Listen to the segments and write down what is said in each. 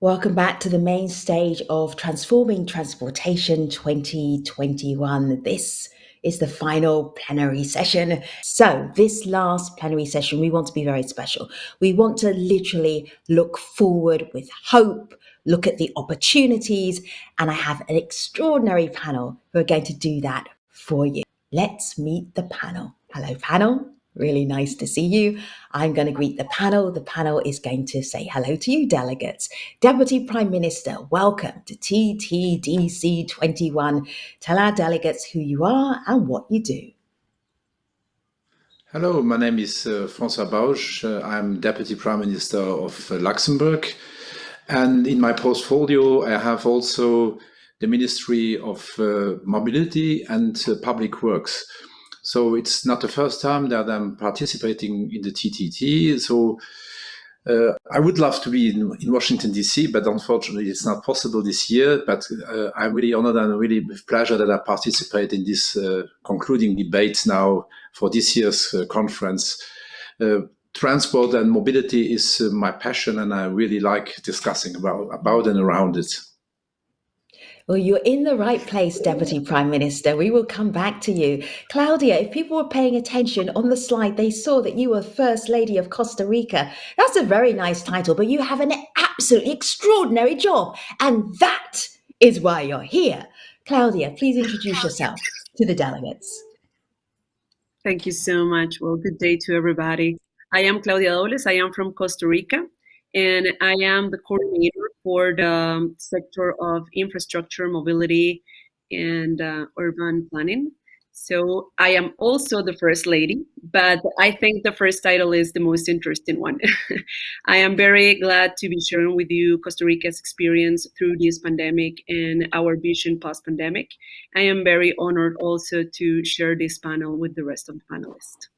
Welcome back to the main stage of Transforming Transportation 2021. This is the final plenary session. So, this last plenary session, we want to be very special. We want to literally look forward with hope, look at the opportunities, and I have an extraordinary panel who are going to do that for you. Let's meet the panel. Hello, panel. Really nice to see you. I'm going to greet the panel. The panel is going to say hello to you, delegates. Deputy Prime Minister, welcome to TTDC 21. Tell our delegates who you are and what you do. Hello, my name is François Bausch. I'm Deputy Prime Minister of Luxembourg. And in my portfolio, I have also the Ministry of Mobility and Public Works. So it's not the first time that I'm participating in the TTT. So I would love to be in Washington, D.C., but unfortunately it's not possible this year. But I'm really honored and really with pleasure that I participate in this concluding debate now for this year's conference. Transport and mobility is my passion, and I really like discussing about and around it. Well, you're in the right place, Deputy Prime Minister. We will come back to you. Claudia, if people were paying attention on the slide, they saw that you were First Lady of Costa Rica. That's a very nice title, but you have an absolutely extraordinary job. And that is why you're here. Claudia, please introduce yourself to the delegates. Thank you so much. Well, good day to everybody. I am Claudia Dobles. I am from Costa Rica, and I am the coordinator for the sector of infrastructure, mobility, and urban planning. So I am also the First Lady, but I think the first title is the most interesting one. I am very glad to be sharing with you Costa Rica's experience through this pandemic and our vision post-pandemic. I am very honored also to share this panel with the rest of the panelists.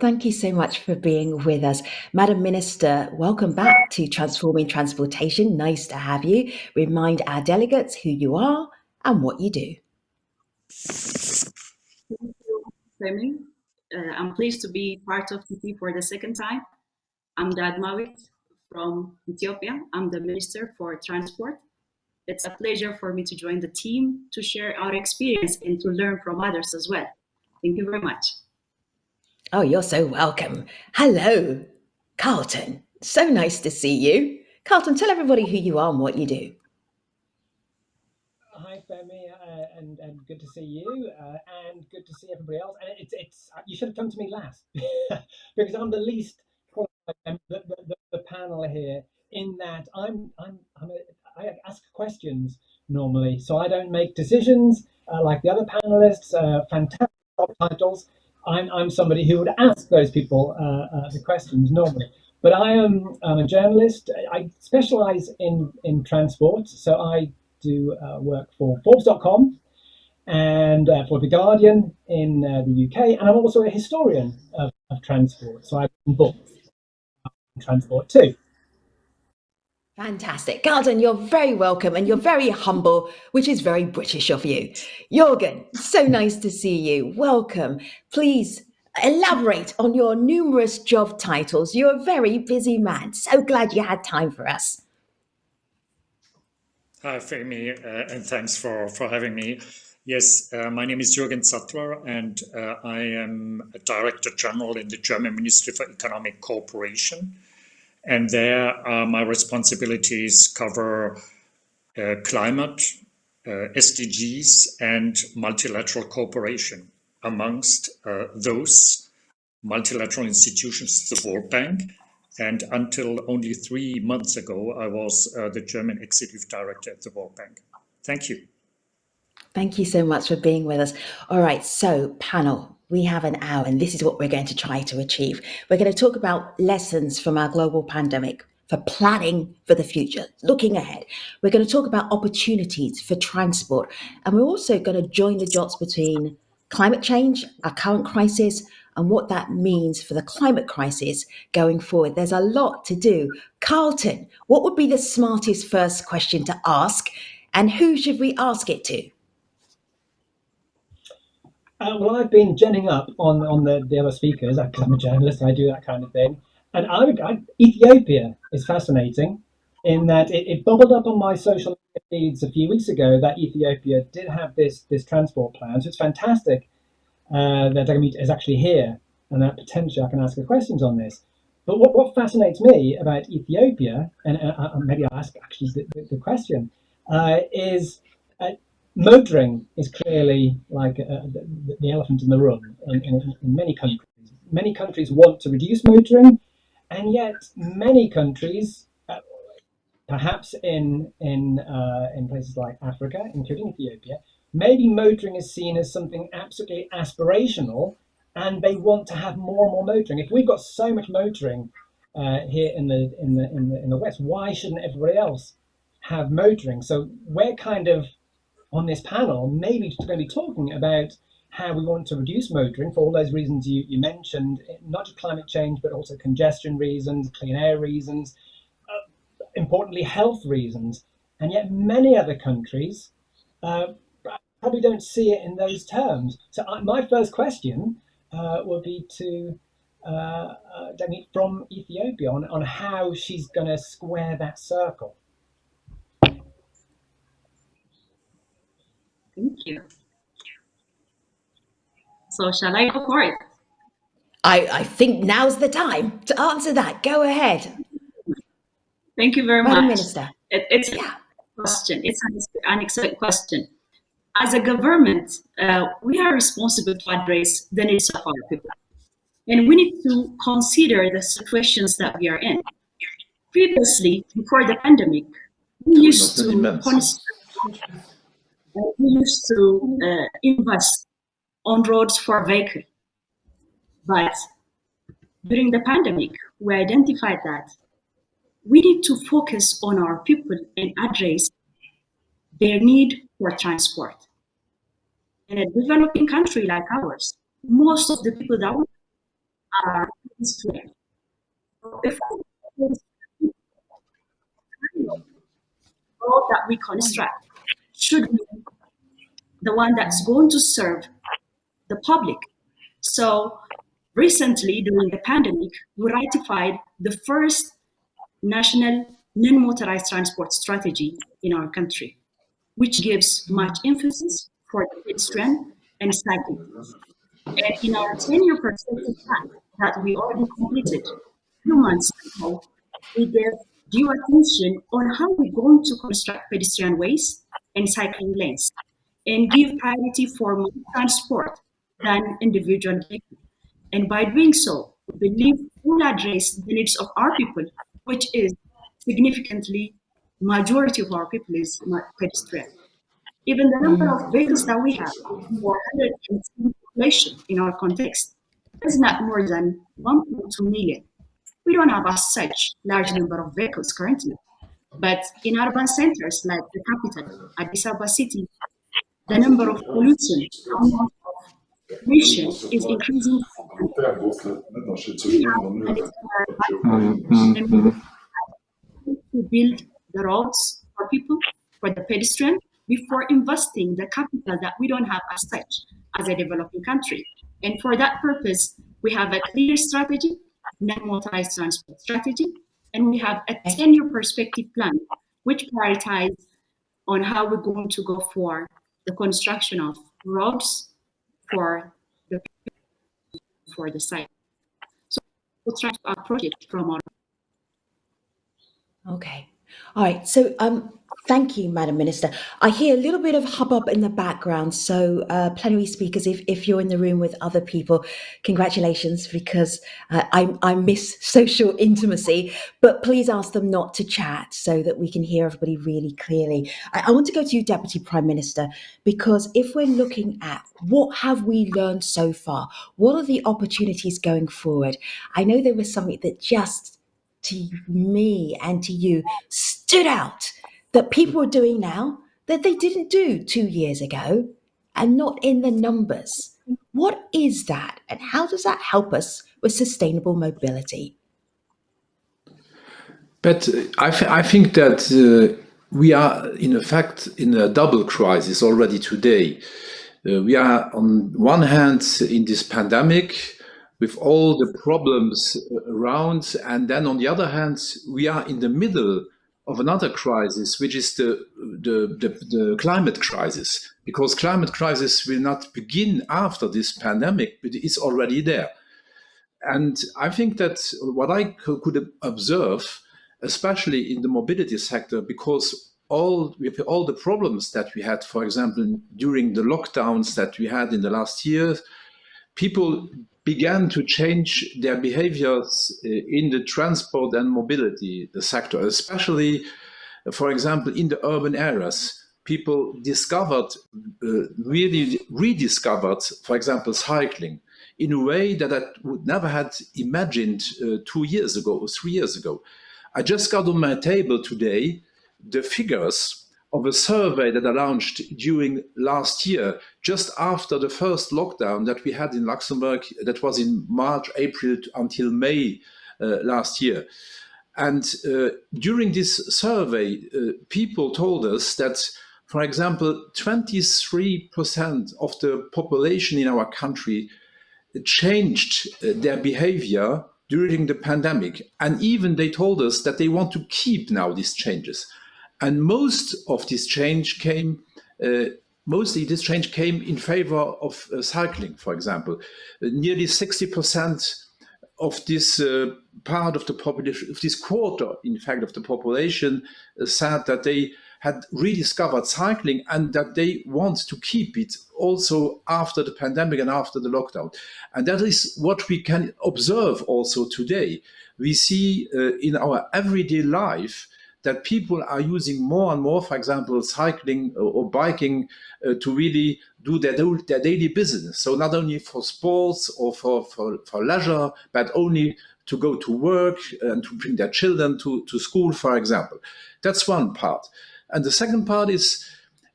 Thank you so much for being with us. Madam Minister, welcome back to Transforming Transportation. Nice to have you. Remind our delegates who you are and what you do. Thank you, Femi. I'm pleased to be part of TT for the second time. I'm Dagmawit from Ethiopia. I'm the Minister for Transport. It's a pleasure for me to join the team to share our experience and to learn from others as well. Thank you very much. Oh, you're so welcome. Hello, Carlton. So nice to see you. Carlton, tell everybody who you are and what you do. Hi, Femi, and good to see you, and good to see everybody else. And it's you should have come to me last because I'm the least qualified the panel here. In that I ask questions normally, so I don't make decisions like the other panelists. Fantastic job titles. I'm somebody who would ask those people the questions normally. But I'm a journalist. I specialize in transport, so I do work for Forbes.com and for The Guardian in the UK, and I'm also a historian of transport, so I've written books on transport too. Fantastic. Carlton, you're very welcome and you're very humble, which is very British of you. Jürgen, so nice to see you. Welcome. Please elaborate on your numerous job titles. You're a very busy man. So glad you had time for us. Hi, Femi, and thanks for having me. Yes, my name is Jürgen Zattler, and I am a Director General in the German Ministry for Economic Cooperation. And there, my responsibilities cover climate, SDGs, and multilateral cooperation. Amongst those multilateral institutions, the World Bank. And until only 3 months ago, I was the German Executive Director at the World Bank. Thank you. Thank you so much for being with us. All right, so panel, we have an hour and this is what we're going to try to achieve. We're going to talk about lessons from our global pandemic for planning for the future, looking ahead. We're going to talk about opportunities for transport. And we're also going to join the dots between climate change, our current crisis, and what that means for the climate crisis going forward. There's a lot to do. Carlton, what would be the smartest first question to ask? And who should we ask it to? Well, I've been genning up on the other speakers. I'm a journalist, I do that kind of thing. And Ethiopia is fascinating. in that it bubbled up on my social feeds a few weeks ago that Ethiopia did have this transport plan. So it's fantastic that Dagmawit is actually here, and that potentially I can ask her questions on this. But what fascinates me about Ethiopia, and maybe I'll ask actually the question, is motoring is clearly like the elephant in the room in many countries. Many countries want to reduce motoring, and yet many countries, perhaps in places like Africa, including Ethiopia, maybe motoring is seen as something absolutely aspirational, and they want to have more and more motoring. If we've got so much motoring here in the West, why shouldn't everybody else have motoring? So we're kind of on this panel maybe going to be talking about how we want to reduce motoring for all those reasons you mentioned, not just climate change, but also congestion reasons, clean air reasons, importantly, health reasons. And yet many other countries probably don't see it in those terms. So my first question will be to Dagmawit from Ethiopia on how she's going to square that circle. Thank you. So shall I go for it? I think now's the time to answer that. Go ahead. Thank you very Madam much. Minister. It's a question. It's an excellent question. As a government, we are responsible to address the needs of our people. And we need to consider the situations that we are in. Previously, before the pandemic, we used to invest on roads for vehicles. But during the pandemic, we identified that we need to focus on our people and address their need for transport. In a developing country like ours, most of the people that are pedestrian. So if road that we construct should be the one that's going to serve the public. So recently, during the pandemic, we ratified the first national non-motorized transport strategy in our country, which gives much emphasis for the pedestrian and cyclists. And in our 10-year perspective plan that we already completed a few months ago, we gave due attention on how we're going to construct pedestrian ways and cycling lanes and give priority for more transport than individual vehicles. And by doing so, we believe we'll address the needs of our people, which is significantly majority of our people is pedestrian. Even the number of vehicles that we have, 410 population in our context, is not more than 1.2 million. We don't have as such large number of vehicles currently. But in urban centers like the capital, Addis Ababa city, the number of pollution, amount of emission is increasing. To build the roads for people, for the pedestrian, before investing the capital that we don't have as such as a developing country. And for that purpose, we have a clear strategy, non-motorized transport strategy, and we have a 10-year perspective plan, which prioritizes on how we're going to go for the construction of roads for the site. So we'll try to approach it from our. Okay. All right. So thank you, Madam Minister. I hear a little bit of hubbub in the background. So plenary speakers, if you're in the room with other people, congratulations, because I miss social intimacy. But please ask them not to chat so that we can hear everybody really clearly. I want to go to you, Deputy Prime Minister, because if we're looking at what have we learned so far, what are the opportunities going forward? I know there was something that just to me and to you stood out that people are doing now that they didn't do 2 years ago, and not in the numbers. What is that, and how does that help us with sustainable mobility? But I think that we are, in fact, in a double crisis already today. We are, on one hand, in this pandemic, with all the problems around, and then on the other hand, we are in the middle of another crisis, which is the climate crisis, because climate crisis will not begin after this pandemic, but it's already there. And I think that what I could observe, especially in the mobility sector, because with all the problems that we had, for example, during the lockdowns that we had in the last years, people began to change their behaviors in the transport and mobility sector, especially, for example, in the urban areas. People really rediscovered, for example, cycling in a way that I would never had imagined 2 years ago or 3 years ago. I just got on my table today the figures of a survey that I launched during last year, just after the first lockdown that we had in Luxembourg, that was in March, April until May last year. And during this survey, people told us that, for example, 23% of the population in our country changed their behavior during the pandemic. And even they told us that they want to keep now these changes. And most of this change came, mostly this change came in favor of cycling, for example. Nearly 60% of this part of the population, of this quarter, in fact, of the population, said that they had rediscovered cycling and that they want to keep it also after the pandemic and after the lockdown. And that is what we can observe also today. We see in our everyday life that people are using more and more, for example, cycling or biking to really do their daily business. So not only for sports or for leisure, but only to go to work and to bring their children to school, for example. That's one part. And the second part is,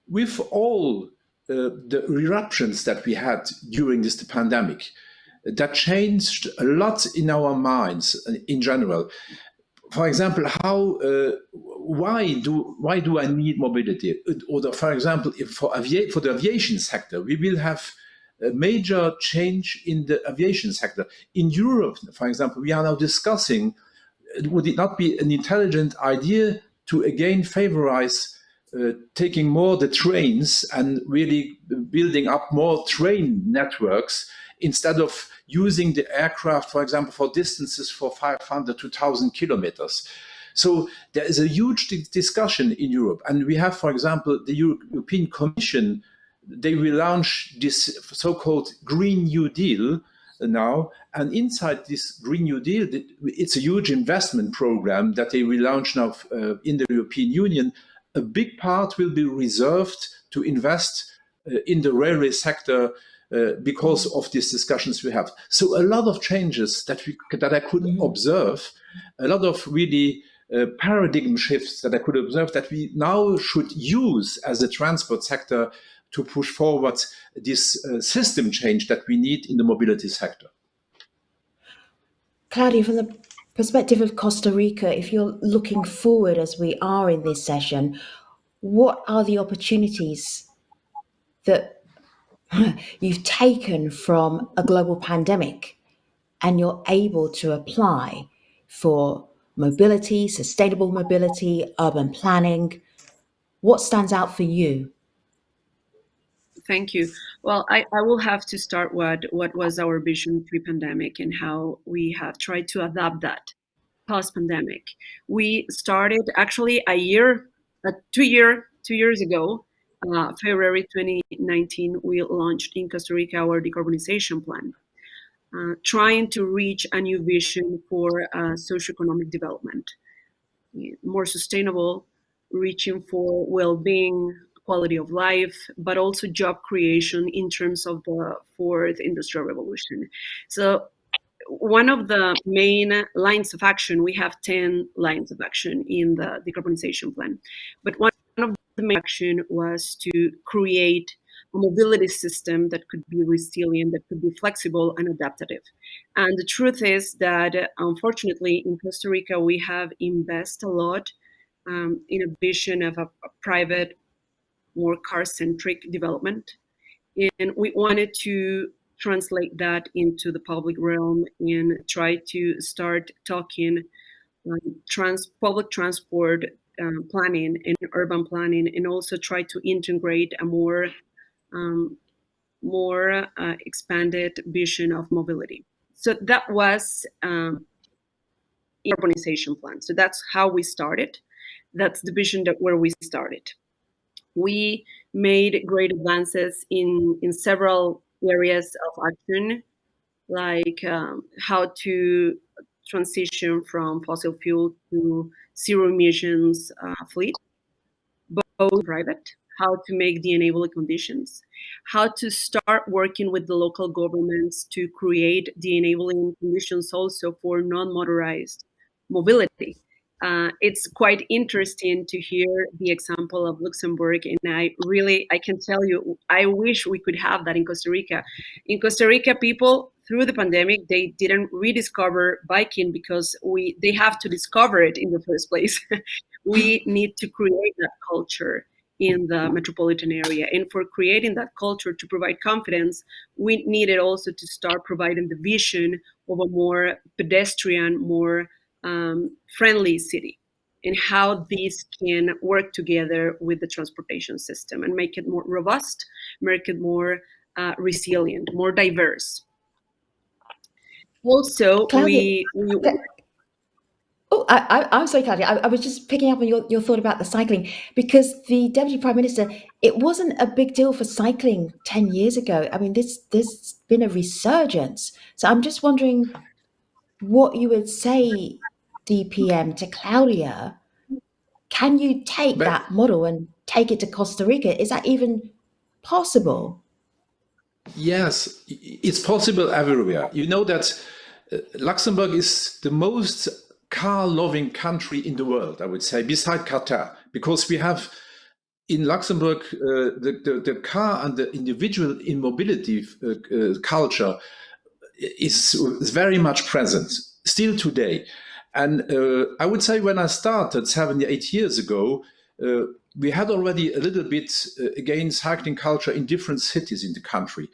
with all the eruptions that we had during this pandemic, that changed a lot in our minds in general. For example, why do I need mobility? Or for example, for the aviation sector, we will have a major change in the aviation sector. In Europe, for example, we are now discussing, would it not be an intelligent idea to again favorize taking more the trains and really building up more train networks instead of using the aircraft, for example, for distances for 500 to 1,000 kilometers. So there is a huge discussion in Europe. And we have, for example, the European Commission, they will launch this so-called Green New Deal now. And inside this Green New Deal, it's a huge investment program that they will launch now in the European Union. A big part will be reserved to invest in the railway sector because of these discussions we have. So a lot of changes that I could observe, a lot of really paradigm shifts that I could observe that we now should use as a transport sector to push forward this system change that we need in the mobility sector. Claudia, from the perspective of Costa Rica, if you're looking forward as we are in this session, what are the opportunities that you've taken from a global pandemic and you're able to apply for mobility, sustainable mobility, urban planning? What stands out for you? Thank you. Well, I will have to start what was our vision pre-pandemic and how we have tried to adapt that post-pandemic. We started actually 2 years ago, February 2019, we launched in Costa Rica our decarbonization plan, trying to reach a new vision for socioeconomic development, more sustainable, reaching for well-being, quality of life, but also job creation in terms of the fourth industrial revolution. So one of the main lines of action, we have 10 lines of action in the decarbonization plan, but one of the main action was to create a mobility system that could be resilient, that could be flexible and adaptive. And the truth is that, unfortunately, in Costa Rica, we have invested a lot in a vision of a private, more car-centric development. And we wanted to translate that into the public realm and try to start talking public transport planning and urban planning, and also try to integrate a more expanded vision of mobility. So that was urbanization plan. So that's how we started. That's the vision where we started. We made great advances in several areas of action, like how to transition from fossil fuel to zero emissions fleet, both private, how to make the enabling conditions, how to start working with the local governments to create the enabling conditions also for non-motorized mobility. It's quite interesting to hear the example of Luxembourg, and I can tell you, I wish we could have that in Costa Rica. In Costa Rica, people through the pandemic, they didn't rediscover biking because they have to discover it in the first place. We need to create that culture in the metropolitan area, and for creating that culture to provide confidence, we needed also to start providing the vision of a more pedestrian, more friendly city, and how these can work together with the transportation system and make it more robust, make it more resilient, more diverse. Also, Claudia, we Oh, I'm sorry, Claudia. I was just picking up on your thought about the cycling, because the Deputy Prime Minister, it wasn't a big deal for cycling 10 years ago. I mean, there's been a resurgence. So I'm just wondering what you would say, DPM, to Claudia. Can you take But that model and take it to Costa Rica? Is that even possible? yes, it's possible everywhere. You know that Luxembourg is the most car-loving country in the world, I would say, beside Qatar, because we have in Luxembourg the car and the individual immobility culture is very much present still today. And I would say when I started 7 or 8 years ago, we had already a little bit again cycling culture in different cities in the country.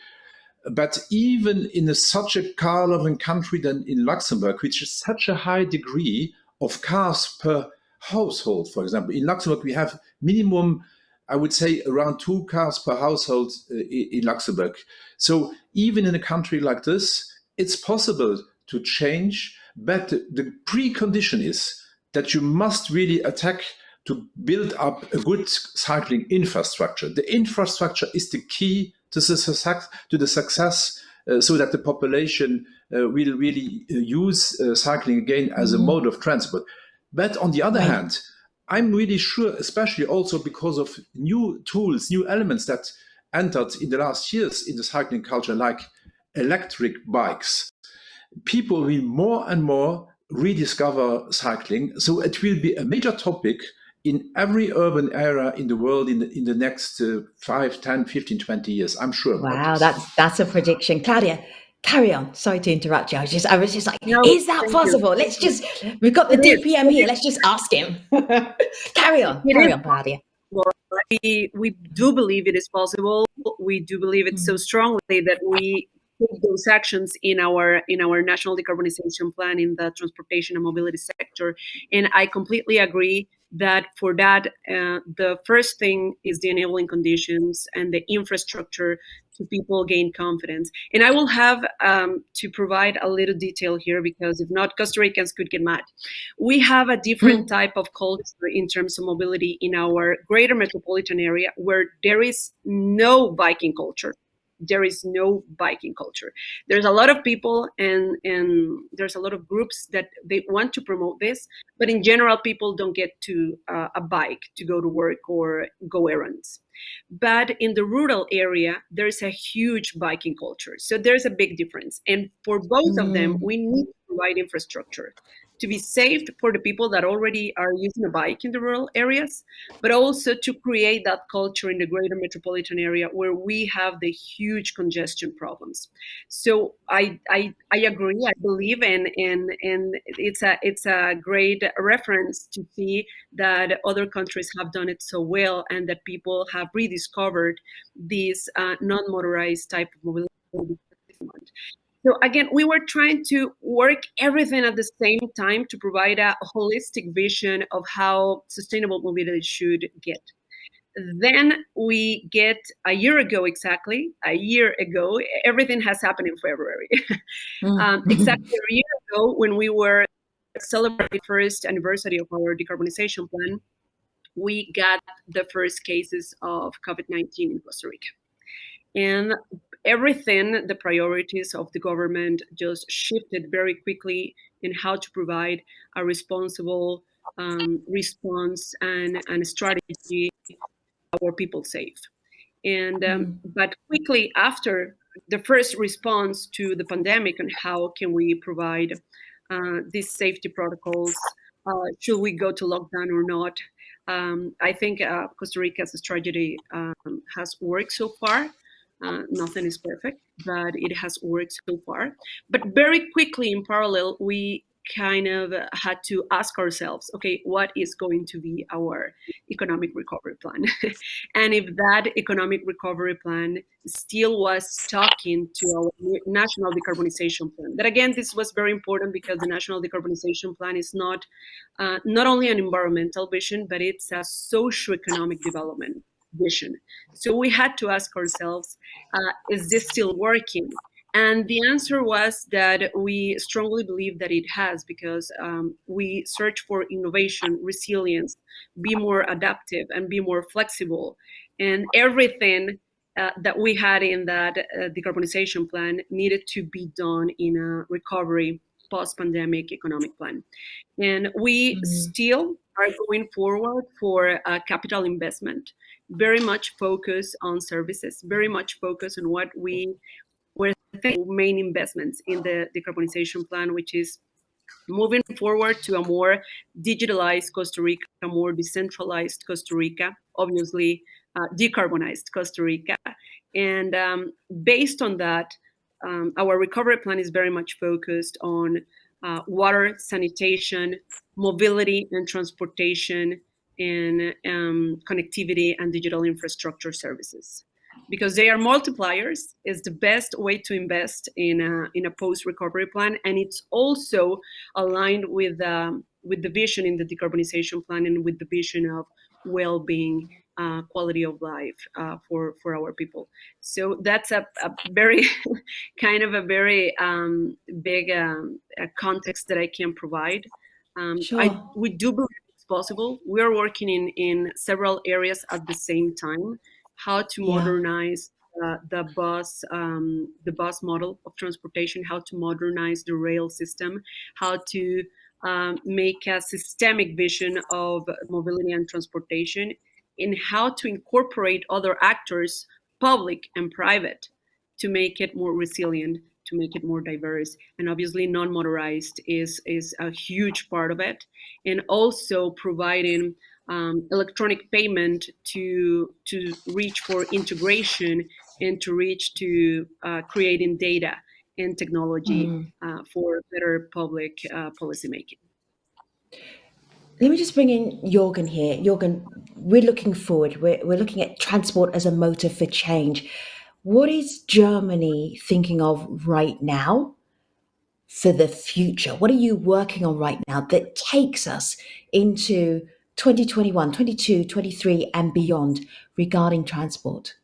But even in such a car-loving country than in Luxembourg, which is such a high degree of cars per household, for example, in Luxembourg we have minimum, I would say, around 2 cars per household in Luxembourg. So even in a country like this, it's possible to change, but the precondition is that you must really attack to build up a good cycling infrastructure. The infrastructure is the key to the success, so that the population will really use cycling again as a mode of transport. But on the other hand, I'm really sure, especially also because of new tools, new elements that entered in the last years in the cycling culture, like electric bikes, people will more and more rediscover cycling. So it will be a major topic in every urban area in the world in the next 5, 10, 15, 20 years. I'm sure Wow, about this. that's a prediction. Claudia, carry on. Sorry to interrupt you. I was just like, No, is that thank possible? you. We've got the It is. DPM here. Let's just ask him. Carry on, Claudia. Well, we do believe it is possible. We do believe it so strongly that we take those actions in our national decarbonization plan in the transportation and mobility sector. And I completely agree that for that, the first thing is the enabling conditions and the infrastructure to people gain confidence. And I will have to provide a little detail here, because if not, Costa Ricans could get mad. We have a different type of culture in terms of mobility in our greater metropolitan area, where there is no biking culture. There is no biking culture. There's a lot of people and there's a lot of groups that they want to promote this, but in general, people don't get to a bike to go to work or go errands. But in the rural area, there's a huge biking culture. So there's a big difference. And for both of them, we need to provide infrastructure to be safe for the people that already are using a bike in the rural areas, but also to create that culture in the greater metropolitan area where we have the huge congestion problems. So I agree. I believe and it's a great reference to see that other countries have done it so well, and that people have rediscovered this non-motorized type of mobility. So again, we were trying to work everything at the same time to provide a holistic vision of how sustainable mobility should get. Then we get a year ago, everything has happened in February. Exactly a year ago, when we were celebrating the first anniversary of our decarbonization plan, we got the first cases of COVID-19 in Costa Rica. And everything, the priorities of the government just shifted very quickly in how to provide a responsible response and strategy our people safe. And but quickly after the first response to the pandemic and how can we provide these safety protocols, should we go to lockdown or not? I think Costa Rica's strategy has worked so far. Nothing is perfect, but it has worked so far. But very quickly in parallel, we kind of had to ask ourselves, okay, what is going to be our economic recovery plan? And if that economic recovery plan still was talking to our national decarbonization plan. That again, this was very important because the national decarbonization plan is not only an environmental vision, but it's a socio-economic development vision. So we had to ask ourselves, is this still working? And the answer was that we strongly believe that it has, because we search for innovation, resilience, be more adaptive, and be more flexible. And everything that we had in that decarbonization plan needed to be done in a recovery post-pandemic economic plan. And we still are going forward for capital investment, very much focused on services, very much focused on what we were the main investments in the decarbonization plan, which is moving forward to a more digitalized Costa Rica, a more decentralized Costa Rica, obviously decarbonized Costa Rica. And based on that, our recovery plan is very much focused on water, sanitation, mobility and transportation, and connectivity and digital infrastructure services. Because they are multipliers, is the best way to invest in a post-recovery plan, and it's also aligned with the vision in the decarbonization plan and with the vision of well-being, quality of life for our people. So that's a very kind of a very big context that I can provide. Sure. We do believe it's possible. We are working in several areas at the same time. How to modernize the bus model of transportation, how to modernize the rail system, how to make a systemic vision of mobility and transportation, and how to incorporate other actors, public and private, to make it more resilient, to make it more diverse. And obviously non-motorized is a huge part of it. And also providing electronic payment to reach for integration and to reach to creating data and technology for better public policy making. Let me just bring in Jürgen here. Jürgen, we're looking forward. We're looking at transport as a motor for change. What is Germany thinking of right now for the future? What are you working on right now that takes us into 2021, 22, 23 and beyond regarding transport?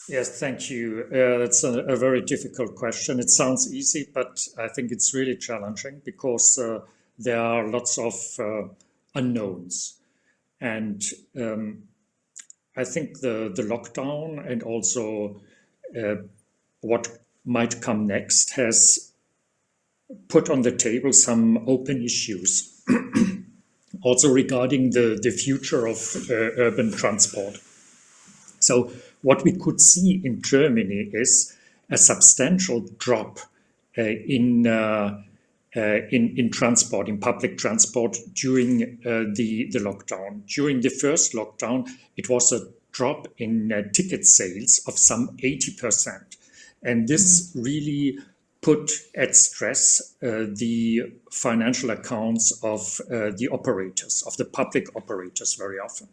Yes, thank you. That's a very difficult question. It sounds easy, but I think it's really challenging because there are lots of unknowns. And I think the lockdown and also what might come next has put on the table some open issues, also regarding the future of urban transport. So what we could see in Germany is a substantial drop in transport, in public transport during the lockdown. During the first lockdown, it was a drop in ticket sales of some 80%. And this really put at stress the financial accounts of the operators, of the public operators very often.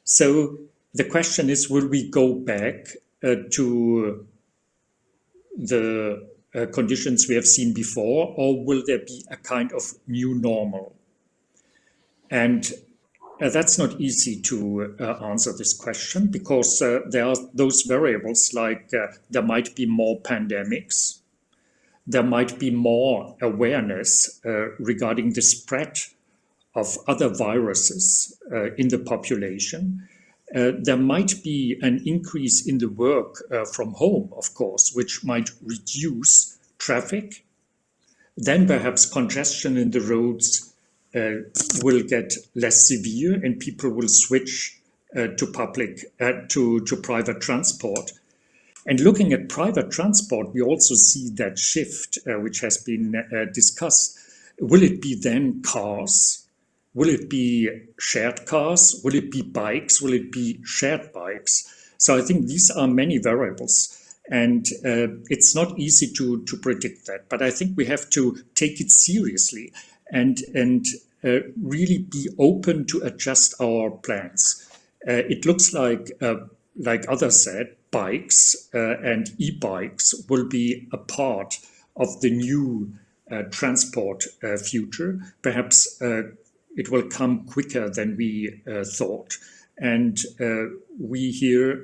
So the question is, will we go back to the conditions we have seen before, or will there be a kind of new normal? And that's not easy to answer this question, because there are those variables like there might be more pandemics, there might be more awareness regarding the spread of other viruses in the population. There might be an increase in the work from home, of course, which might reduce traffic. Then perhaps congestion in the roads will get less severe, and people will switch to private transport. And looking at private transport, we also see that shift, which has been discussed. Will it be then cars? Will it be shared cars? Will it be bikes? Will it be shared bikes? So I think these are many variables, and it's not easy to predict that. But I think we have to take it seriously and really be open to adjust our plans. It looks like others said, bikes and e-bikes will be a part of the new transport future. Perhaps it will come quicker than we thought. And we here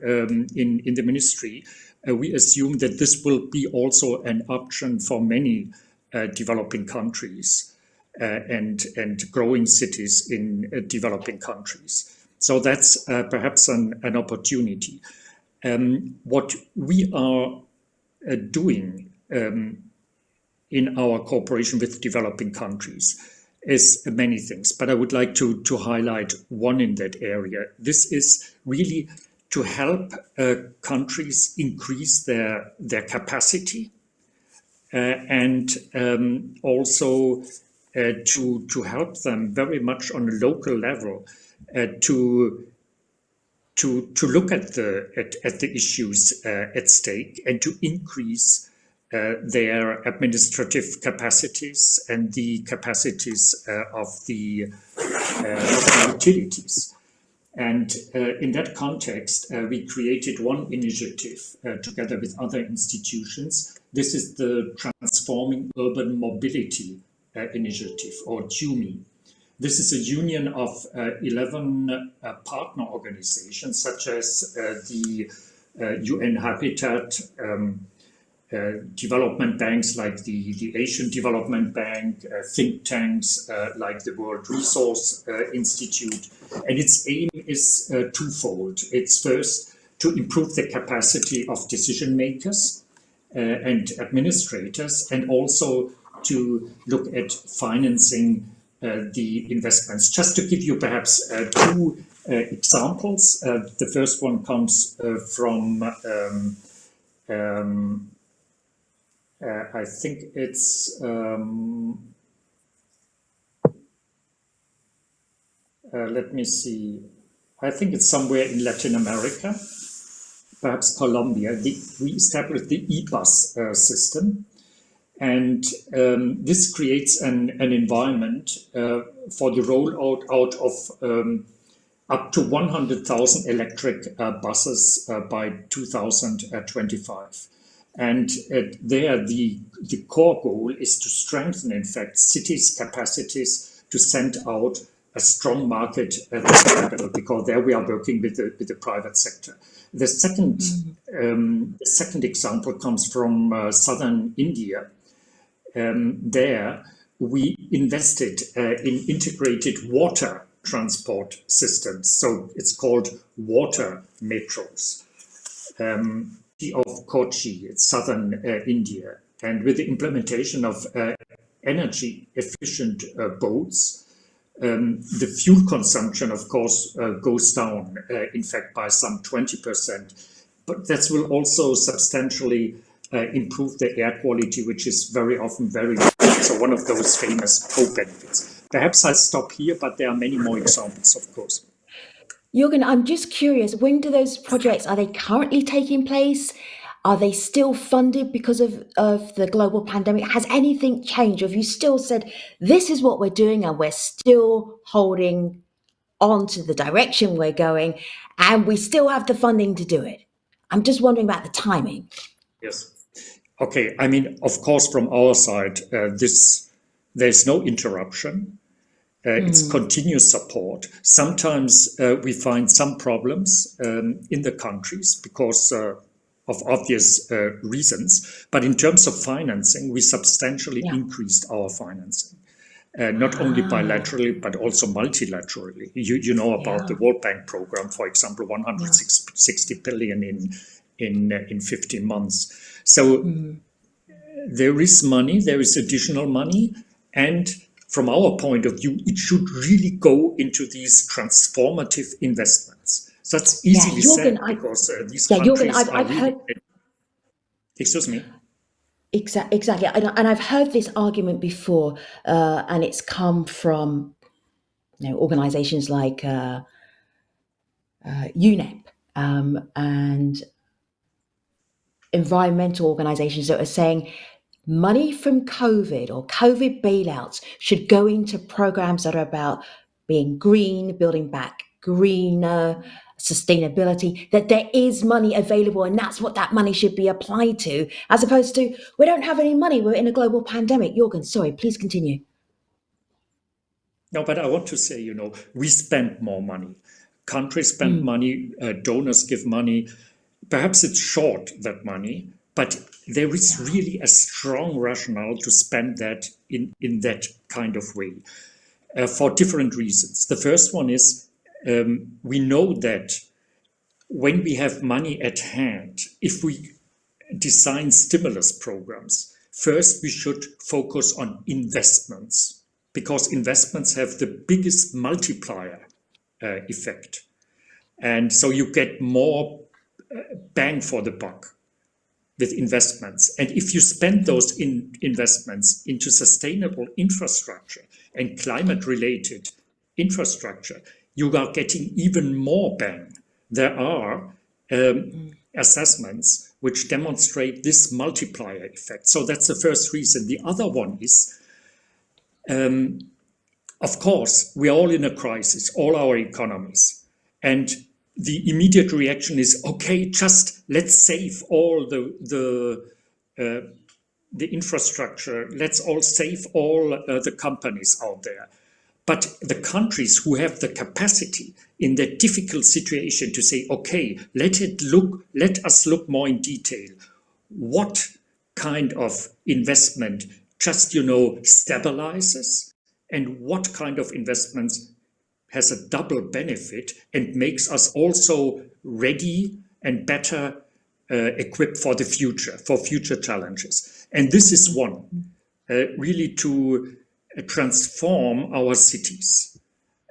in the ministry, we assume that this will be also an option for many developing countries and growing cities in developing countries. So that's perhaps an opportunity. What we are doing in our cooperation with developing countries is many things, but I would like to highlight one in that area. This is really to help countries increase their capacity and also to help them very much on a local level to look at the issues at stake and to increase their administrative capacities and the capacities of the utilities. And in that context, we created one initiative together with other institutions. This is the Transforming Urban Mobility Initiative, or TUMI. This is a union of 11 partner organizations, such as the UN Habitat, development banks like the Asian Development Bank, think tanks like the World Resource Institute. And its aim is twofold. It's first to improve the capacity of decision makers and administrators, and also to look at financing the investments. Just to give you perhaps two examples. The first one comes from I think it's let me see. I think it's somewhere in Latin America, perhaps Colombia. We established the e-bus system, and this creates an environment for the rollout out of up to 100,000 electric buses by 2025. And there, the core goal is to strengthen, in fact, cities' capacities to send out a strong market capital, because there we are working with the private sector. The second example comes from southern India. There, we invested in integrated water transport systems. So it's called water metros. Of Kochi, it's southern India, and with the implementation of energy efficient boats, the fuel consumption, of course, goes down, in fact, by some 20%. But that will also substantially improve the air quality, which is very often very good. So one of those famous co-benefits. Perhaps I'll stop here, but there are many more examples, of course. Jürgen, I'm just curious, when do those projects, are they currently taking place? Are they still funded because of the global pandemic? Has anything changed? Have you still said, this is what we're doing and we're still holding on to the direction we're going and we still have the funding to do it? I'm just wondering about the timing. Yes. Okay. I mean, of course, from our side, there's no interruption. It's continuous support. Sometimes we find some problems in the countries because of obvious reasons. But in terms of financing, we substantially increased our financing. Not only bilaterally, but also multilaterally. You know about the World Bank program, for example, 160 billion in 15 months. So there is money, there is additional money, and from our point of view, it should really go into these transformative investments. So that's easily said because these countries Jürgen, are really... Excuse me? Exactly. And I've heard this argument before, and it's come from organizations like UNEP and environmental organizations that are saying money from COVID or COVID bailouts should go into programs that are about being green, building back greener, sustainability, that there is money available and that's what that money should be applied to, as opposed to, we don't have any money, we're in a global pandemic. Jürgen, sorry, please continue. No, but I want to say, we spend more money. Countries spend money, donors give money. Perhaps it's short, that money, but there is really a strong rationale to spend that in that kind of way for different reasons. The first one is we know that when we have money at hand, if we design stimulus programs, first we should focus on investments, because investments have the biggest multiplier effect. And so you get more bang for the buck with investments. And if you spend those investments into sustainable infrastructure and climate-related infrastructure, you are getting even more bang. There are assessments which demonstrate this multiplier effect. So that's the first reason. The other one is, of course, we are all in a crisis, all our economies. And the immediate reaction is, okay, just let's save all the infrastructure. Let's all save all the companies out there. But the countries who have the capacity in that difficult situation to say, okay, let us look more in detail. What kind of investment just, stabilizes, and what kind of investments has a double benefit and makes us also ready and better equipped for the future, for future challenges. And this is one, really to transform our cities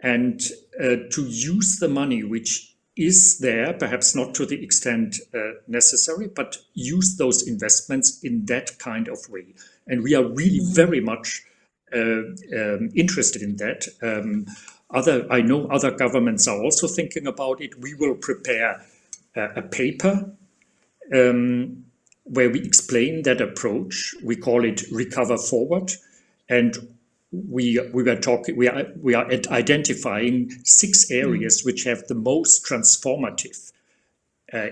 and to use the money which is there, perhaps not to the extent necessary, but use those investments in that kind of way. And we are really very much interested in that. I know other governments are also thinking about it. We will prepare a paper where we explain that approach. We call it Recover Forward, and we are identifying 6 areas which have the most transformative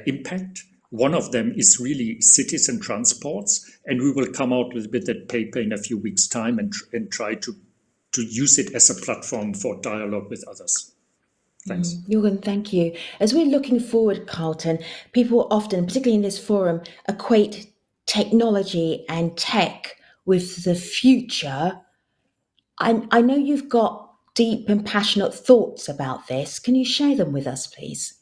impact. One of them is really cities and transports, and we will come out with that paper in a few weeks' time and try to use it as a platform for dialogue with others. Thanks. Jürgen, thank you. As we're looking forward, Carlton, people often, particularly in this forum, equate technology and tech with the future. I know you've got deep and passionate thoughts about this. Can you share them with us, please?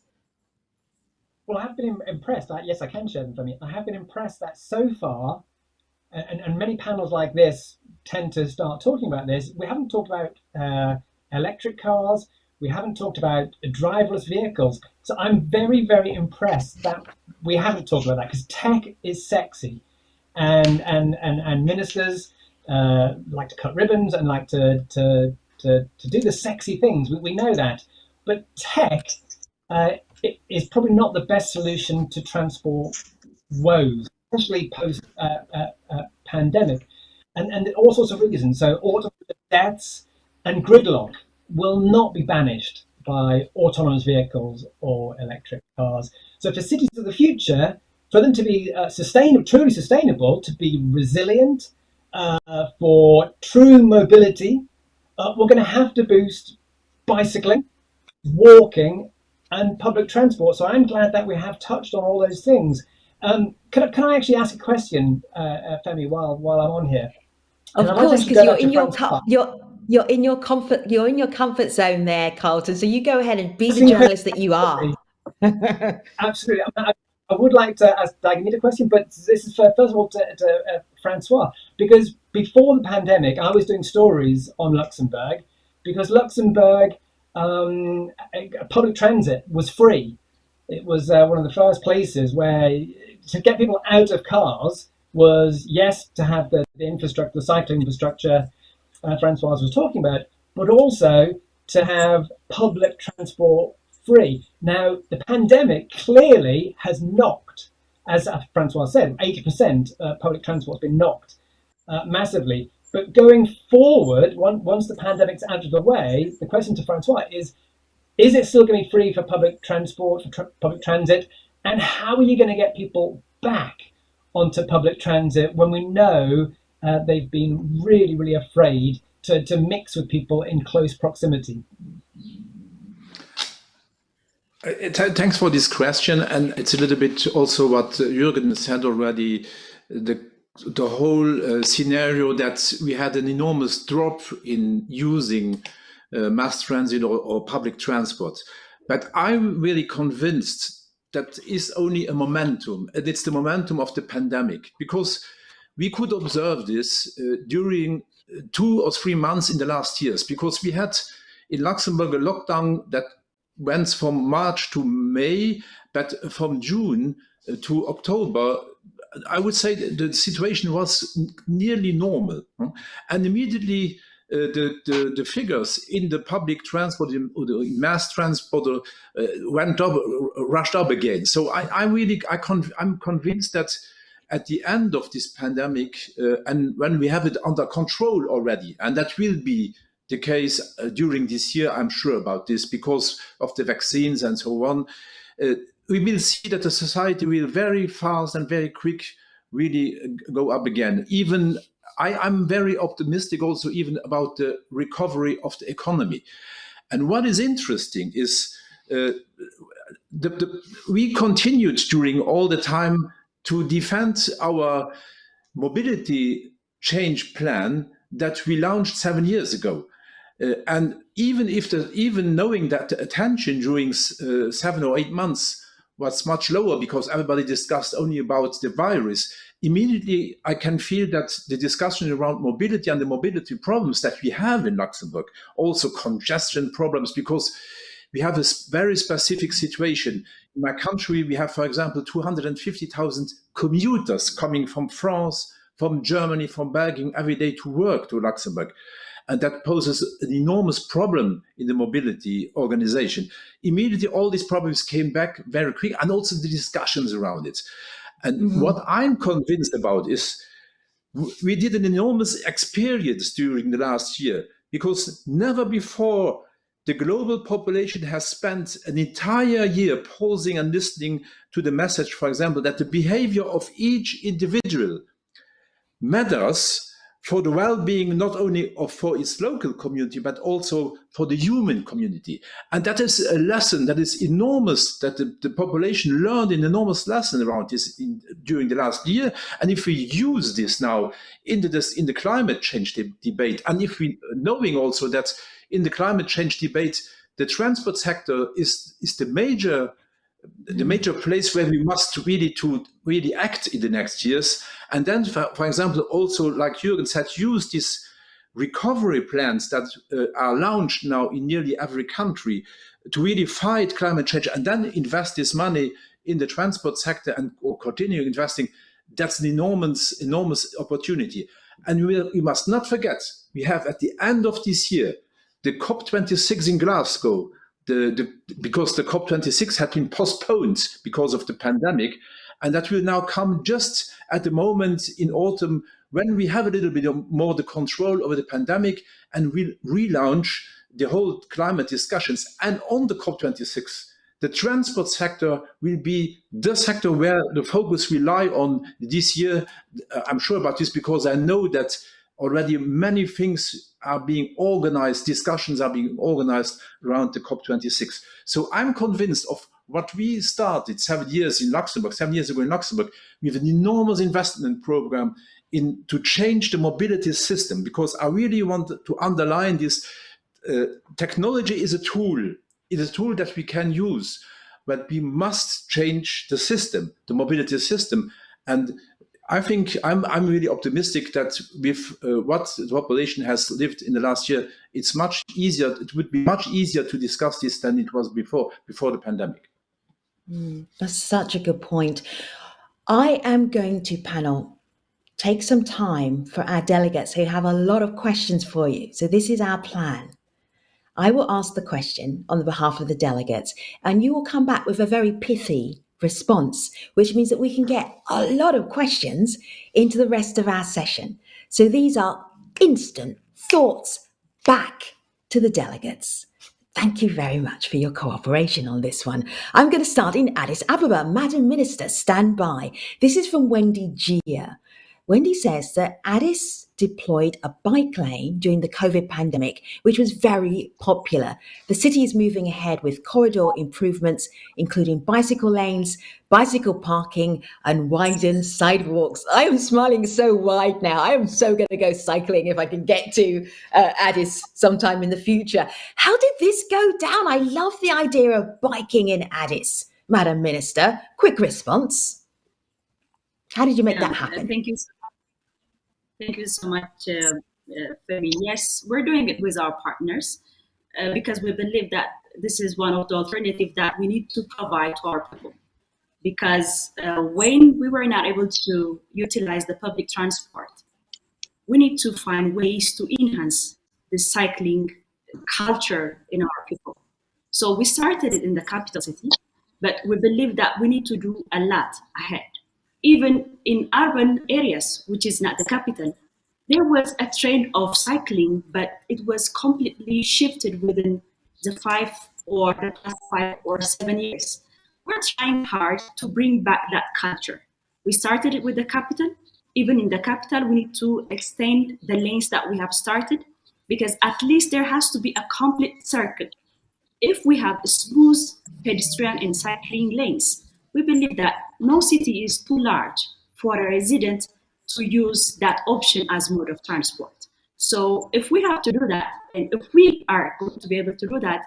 Well, I have been impressed. Yes, I can share them for me. I have been impressed that so far, and many panels like this tend to start talking about this, we haven't talked about electric cars, we haven't talked about driverless vehicles. So I'm very, very impressed that we haven't talked about that, because tech is sexy. And ministers like to cut ribbons and like to do the sexy things. We know that. But tech it is probably not the best solution to transport woes, especially post pandemic, and all sorts of reasons. So automotive deaths and gridlock will not be banished. by autonomous vehicles or electric cars. So for cities of the future, for them to be truly sustainable, to be resilient, for true mobility, we're going to have to boost bicycling, walking, and public transport. So I'm glad that we have touched on all those things. Can I actually ask a question, Femi, while I'm on here? Of course, because you're in your comfort zone there, Carlton. So you go ahead and be the journalist that you are. Absolutely. I would like to ask Dagmawit a question, but this is first of all to François, because before the pandemic, I was doing stories on Luxembourg, because Luxembourg public transit was free. It was one of the first places where to get people out of cars was, yes, to have the infrastructure, the cycling infrastructure François was talking about, but also to have public transport free. Now, the pandemic clearly has knocked, as François said, 80% public transport has been knocked massively. But going forward, once the pandemic's out of the way, the question to François is it still going to be free for public transport, for public transit? And how are you going to get people back onto public transit when we know they've been really, really afraid to mix with people in close proximity? Thanks for this question. And it's a little bit also what Jürgen said already, the whole scenario that we had an enormous drop in using mass transit or public transport. But I'm really convinced that is only a momentum, and it's the momentum of the pandemic, because we could observe this during 2 or 3 months in the last years, because we had in Luxembourg a lockdown that went from March to May, but from June to October, I would say the situation was nearly normal. And immediately the figures in the public transport or the mass transport went up, rushed up again. So I'm convinced that at the end of this pandemic, and when we have it under control already, and that will be the case during this year, I'm sure about this, because of the vaccines and so on, we will see that the society will very fast and very quick really go up again. Even I'm very optimistic also even about the recovery of the economy. And what is interesting is we continued during all the time to defend our mobility change plan that we launched 7 years ago. And even knowing that the attention during 7 or 8 months was much lower because everybody discussed only about the virus, immediately I can feel that the discussion around mobility and the mobility problems that we have in Luxembourg, also congestion problems, because we have a very specific situation. In my country, we have, for example, 250,000 commuters coming from France, from Germany, from Belgium every day to work to Luxembourg. And that poses an enormous problem in the mobility organization. Immediately, all these problems came back very quick, and also the discussions around it. And what I'm convinced about is we did an enormous experience during the last year, because never before the global population has spent an entire year pausing and listening to the message, for example, that the behavior of each individual matters for the well-being not only for its local community, but also for the human community. And that is a lesson that is enormous, that the population learned an enormous lesson around this during the last year. And if we use this now in the climate change debate, and if we knowing also that in the climate change debate, the transport sector is the major place where we must really act in the next years. And then, for example, also, like Jürgen said, use these recovery plans that are launched now in nearly every country to really fight climate change, and then invest this money in the transport sector or continue investing. That's an enormous opportunity. And we must not forget, we have at the end of this year, the COP26 in Glasgow, because the COP26 had been postponed because of the pandemic, and that will now come just at the moment in autumn when we have a little bit more the control over the pandemic, and we'll relaunch the whole climate discussions. And on the COP26, the transport sector will be the sector where the focus will lie on this year. I'm sure about this because I know that already many things are being organized, discussions are being organized around the COP26. So I'm convinced of what we started 7 years ago in Luxembourg, with an enormous investment program to change the mobility system, because I really want to underline this. Technology is a tool. It is a tool that we can use, but we must change the system, the mobility system. And I think I'm really optimistic that with what the population has lived in the last year, it's much easier. It would be much easier to discuss this than it was before the pandemic. That's such a good point. I am going to, panel, take some time for our delegates who have a lot of questions for you. So this is our plan. I will ask the question on the behalf of the delegates, and you will come back with a very pithy response, which means that we can get a lot of questions into the rest of our session. So these are instant thoughts back to the delegates. Thank you very much for your cooperation on this one. I'm going to start in Addis Ababa. Madam Minister, stand by. This is from Wendy Gia. Wendy says that Addis deployed a bike lane during the COVID pandemic, which was very popular. The city is moving ahead with corridor improvements, including bicycle lanes, bicycle parking, and widened sidewalks. I am smiling so wide now. I am so going to go cycling if I can get to Addis sometime in the future. How did this go down? I love the idea of biking in Addis. Madam Minister, quick response. How did you make that happen? Thank you so much, Femi. Yes, we're doing it with our partners because we believe that this is one of the alternatives that we need to provide to our people. Because when we were not able to utilize the public transport, we need to find ways to enhance the cycling culture in our people. So we started it in the capital city, but we believe that we need to do a lot ahead. Even in urban areas, which is not the capital, there was a trend of cycling, but it was completely shifted within the past 5 or 7 years. We're trying hard to bring back that culture. We started it with the capital. Even in the capital, we need to extend the lanes that we have started, because at least there has to be a complete circle. If we have smooth pedestrian and cycling lanes, we believe that no city is too large for a resident to use that option as mode of transport. So if we have to do that, and if we are going to be able to do that,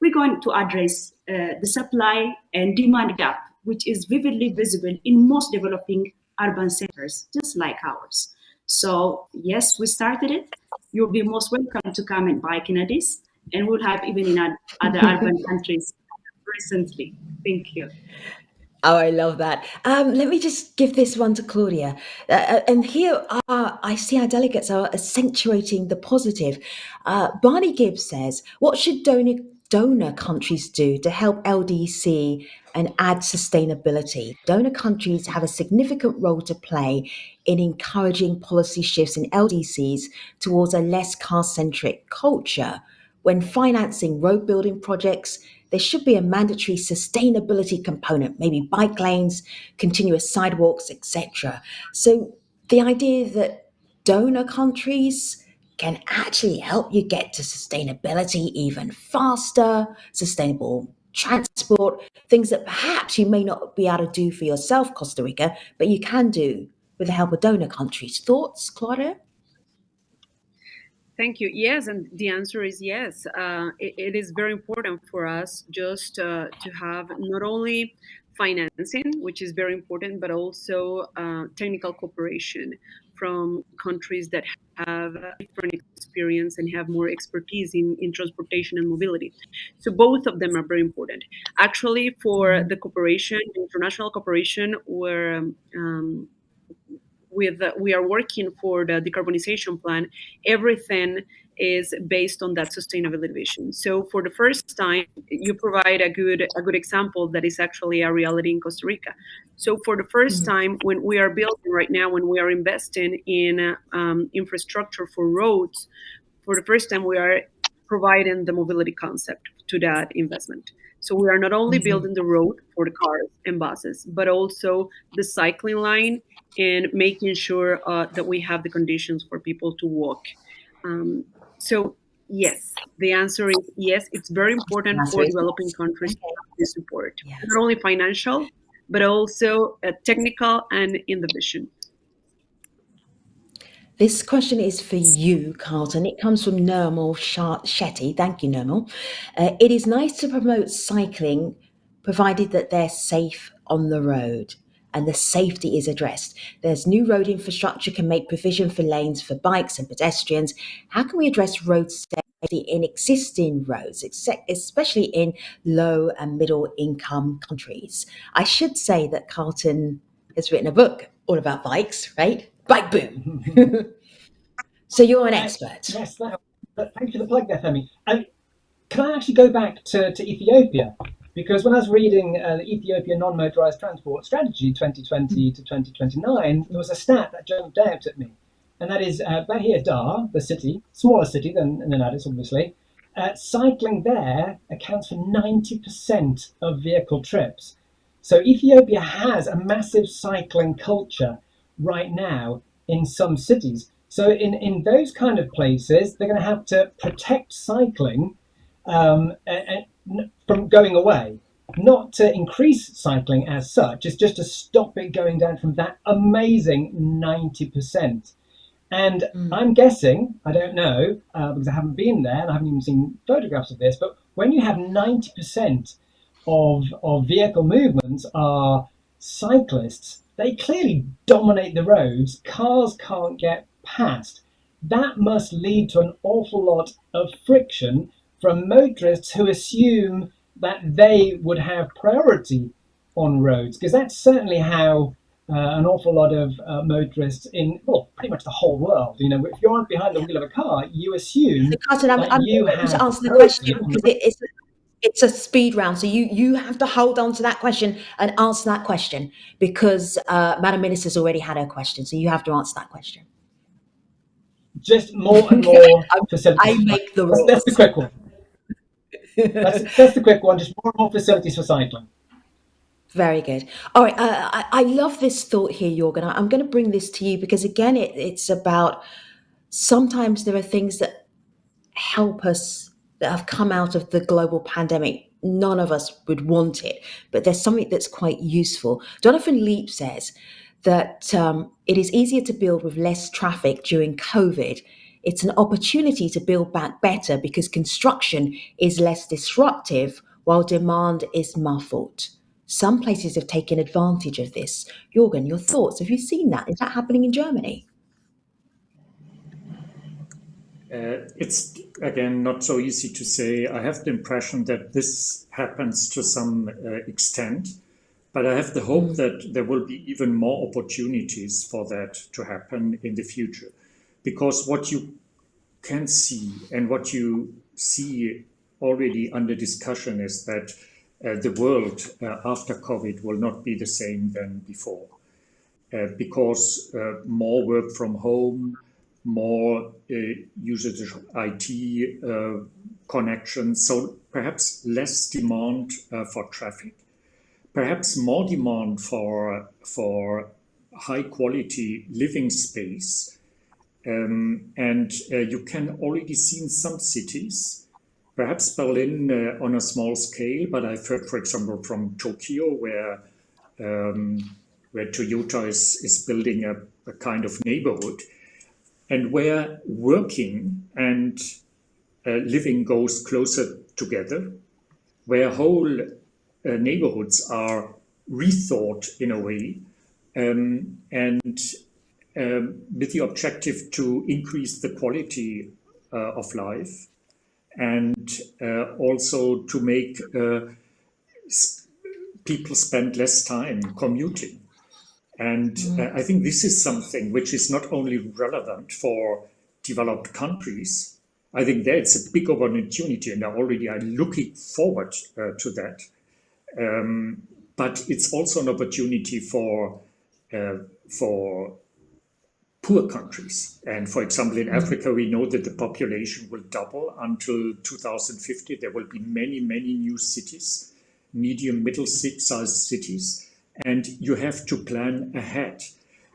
we're going to address the supply and demand gap, which is vividly visible in most developing urban centers, just like ours. So yes, we started it. You'll be most welcome to come and bike in Addis, and we'll have even in other urban countries recently. Thank you. Oh, I love that. Let me just give this one to Claudia. And here I see our delegates are accentuating the positive. Barney Gibbs says, what should donor countries do to help LDC and add sustainability? Donor countries have a significant role to play in encouraging policy shifts in LDCs towards a less car-centric culture. When financing road building projects, there should be a mandatory sustainability component, maybe bike lanes, continuous sidewalks, etc. So the idea that donor countries can actually help you get to sustainability even faster, sustainable transport, things that perhaps you may not be able to do for yourself, Costa Rica, but you can do with the help of donor countries. Thoughts, Claudia? Thank you. Yes, and the answer is yes. It is very important for us just to have not only financing, which is very important, but also technical cooperation from countries that have different experience and have more expertise in transportation and mobility. So both of them are very important. Actually, for the cooperation, international cooperation, we are working for the decarbonization plan. Everything is based on that sustainability vision. So for the first time, you provide a good example that is actually a reality in Costa Rica. So for the first time, when we are building right now, when we are investing in infrastructure for roads, for the first time we are providing the mobility concept to that investment. So we are not only building the road for the cars and buses, but also the cycling line and making sure that we have the conditions for people to walk. So yes, the answer is yes. It's very important Answer for is developing yes. countries to Okay. have this support, Yeah. not only financial, but also technical and in the vision. This question is for you, Carlton. It comes from Nirmal Shetty. Thank you, Nirmal. It is nice to promote cycling, provided that they're safe on the road and the safety is addressed. There's new road infrastructure can make provision for lanes for bikes and pedestrians. How can we address road safety in existing roads, especially in low and middle income countries? I should say that Carlton has written a book all about bikes, right? Bike boom. So you're an expert. Yes, thank you for the plug there, Femi. Can I actually go back to Ethiopia? Because when I was reading the Ethiopia Non-Motorized Transport Strategy 2020 to 2029, there was a stat that jumped out at me. And that is Bahir Dar, the city, smaller city than Addis, obviously, cycling there accounts for 90% of vehicle trips. So Ethiopia has a massive cycling culture right now in some cities. So in those kind of places, they're going to have to protect cycling from going away, not to increase cycling as such. It's just to stop it going down from that amazing 90%. And I'm guessing, I don't know, because I haven't been there and I haven't even seen photographs of this, but when you have 90% of vehicle movements are cyclists, they clearly dominate the roads. Cars can't get past. That must lead to an awful lot of friction from motorists who assume that they would have priority on roads, because that's certainly how an awful lot of motorists in, well, pretty much the whole world, you know, if you aren't behind the wheel of a car, you assume So Carlton, that I'm you going to have answer the priority question on because the it's a speed round. So you have to hold on to that question and answer that question because Madam Minister's already had her question. So you have to answer that question. just more and Okay. more facilities. I make the That's the rules. quick one. That's the quick one. Just more and more facilities for cycling. Very good. All right. I love this thought here, Jürgen. I'm going to bring this to you because, again, it's about sometimes there are things that help us that have come out of the global pandemic. None of us would want it, but there's something that's quite useful. Jonathan Leap says that it is easier to build with less traffic during COVID. It's an opportunity to build back better because construction is less disruptive while demand is muffled. Some places have taken advantage of this. Jürgen, your thoughts? Have you seen that? Is that happening in Germany? It's again not so easy to say. I have the impression that this happens to some extent, but I have the hope that there will be even more opportunities for that to happen in the future. Because what you can see and what you see already under discussion is that the world after COVID will not be the same than before. Because more work from home, more usage of IT connections, so perhaps less demand for traffic, perhaps more demand for high quality living space. And you can already see in some cities, perhaps Berlin on a small scale, but I've heard, for example, from Tokyo, where Toyota is building a kind of neighborhood, and where working and living goes closer together, where whole neighborhoods are rethought in a way, and with the objective to increase the quality of life and also to make people spend less time commuting. And I think this is something which is not only relevant for developed countries. I think that's a big opportunity, and already I'm looking forward to that. But it's also an opportunity for poor countries. And for example, in Africa, we know that the population will double until 2050. There will be many, many new cities, medium, middle-sized cities, and you have to plan ahead.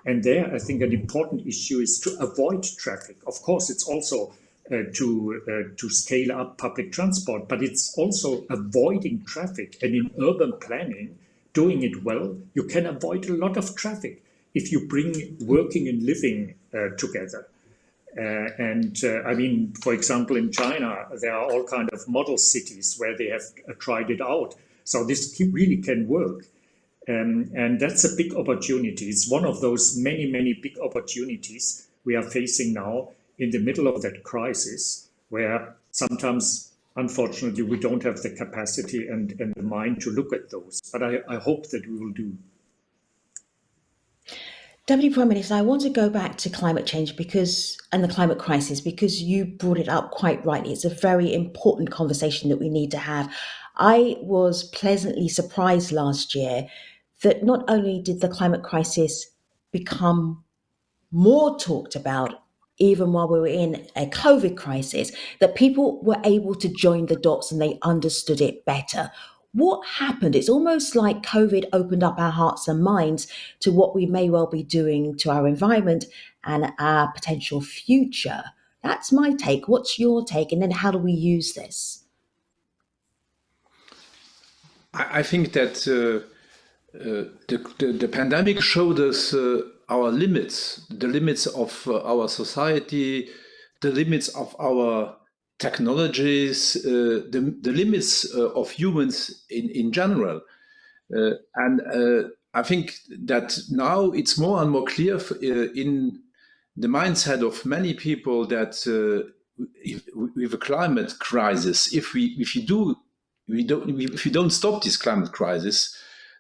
And there, I think an important issue is to avoid traffic. Of course, it's also to scale up public transport, but it's also avoiding traffic. And in urban planning, doing it well, you can avoid a lot of traffic if you bring working and living together. I mean, for example, in China, there are all kinds of model cities where they have tried it out. So this really can work. And that's a big opportunity. It's one of those many, many big opportunities we are facing now in the middle of that crisis, where sometimes, unfortunately, we don't have the capacity and the mind to look at those. But I hope that we will do. Deputy Prime Minister, I want to go back to climate change and the climate crisis, because you brought it up quite rightly. It's a very important conversation that we need to have. I was pleasantly surprised last year that not only did the climate crisis become more talked about, even while we were in a COVID crisis, that people were able to join the dots and they understood it better. What happened? It's almost like COVID opened up our hearts and minds to what we may well be doing to our environment and our potential future. That's my take. What's your take? And then how do we use this? I think that the pandemic showed us our limits, the limits of our society, the limits of our technologies, the limits of humans in general. I think that now it's more and more clear in the mindset of many people that with a climate crisis, if you don't stop this climate crisis,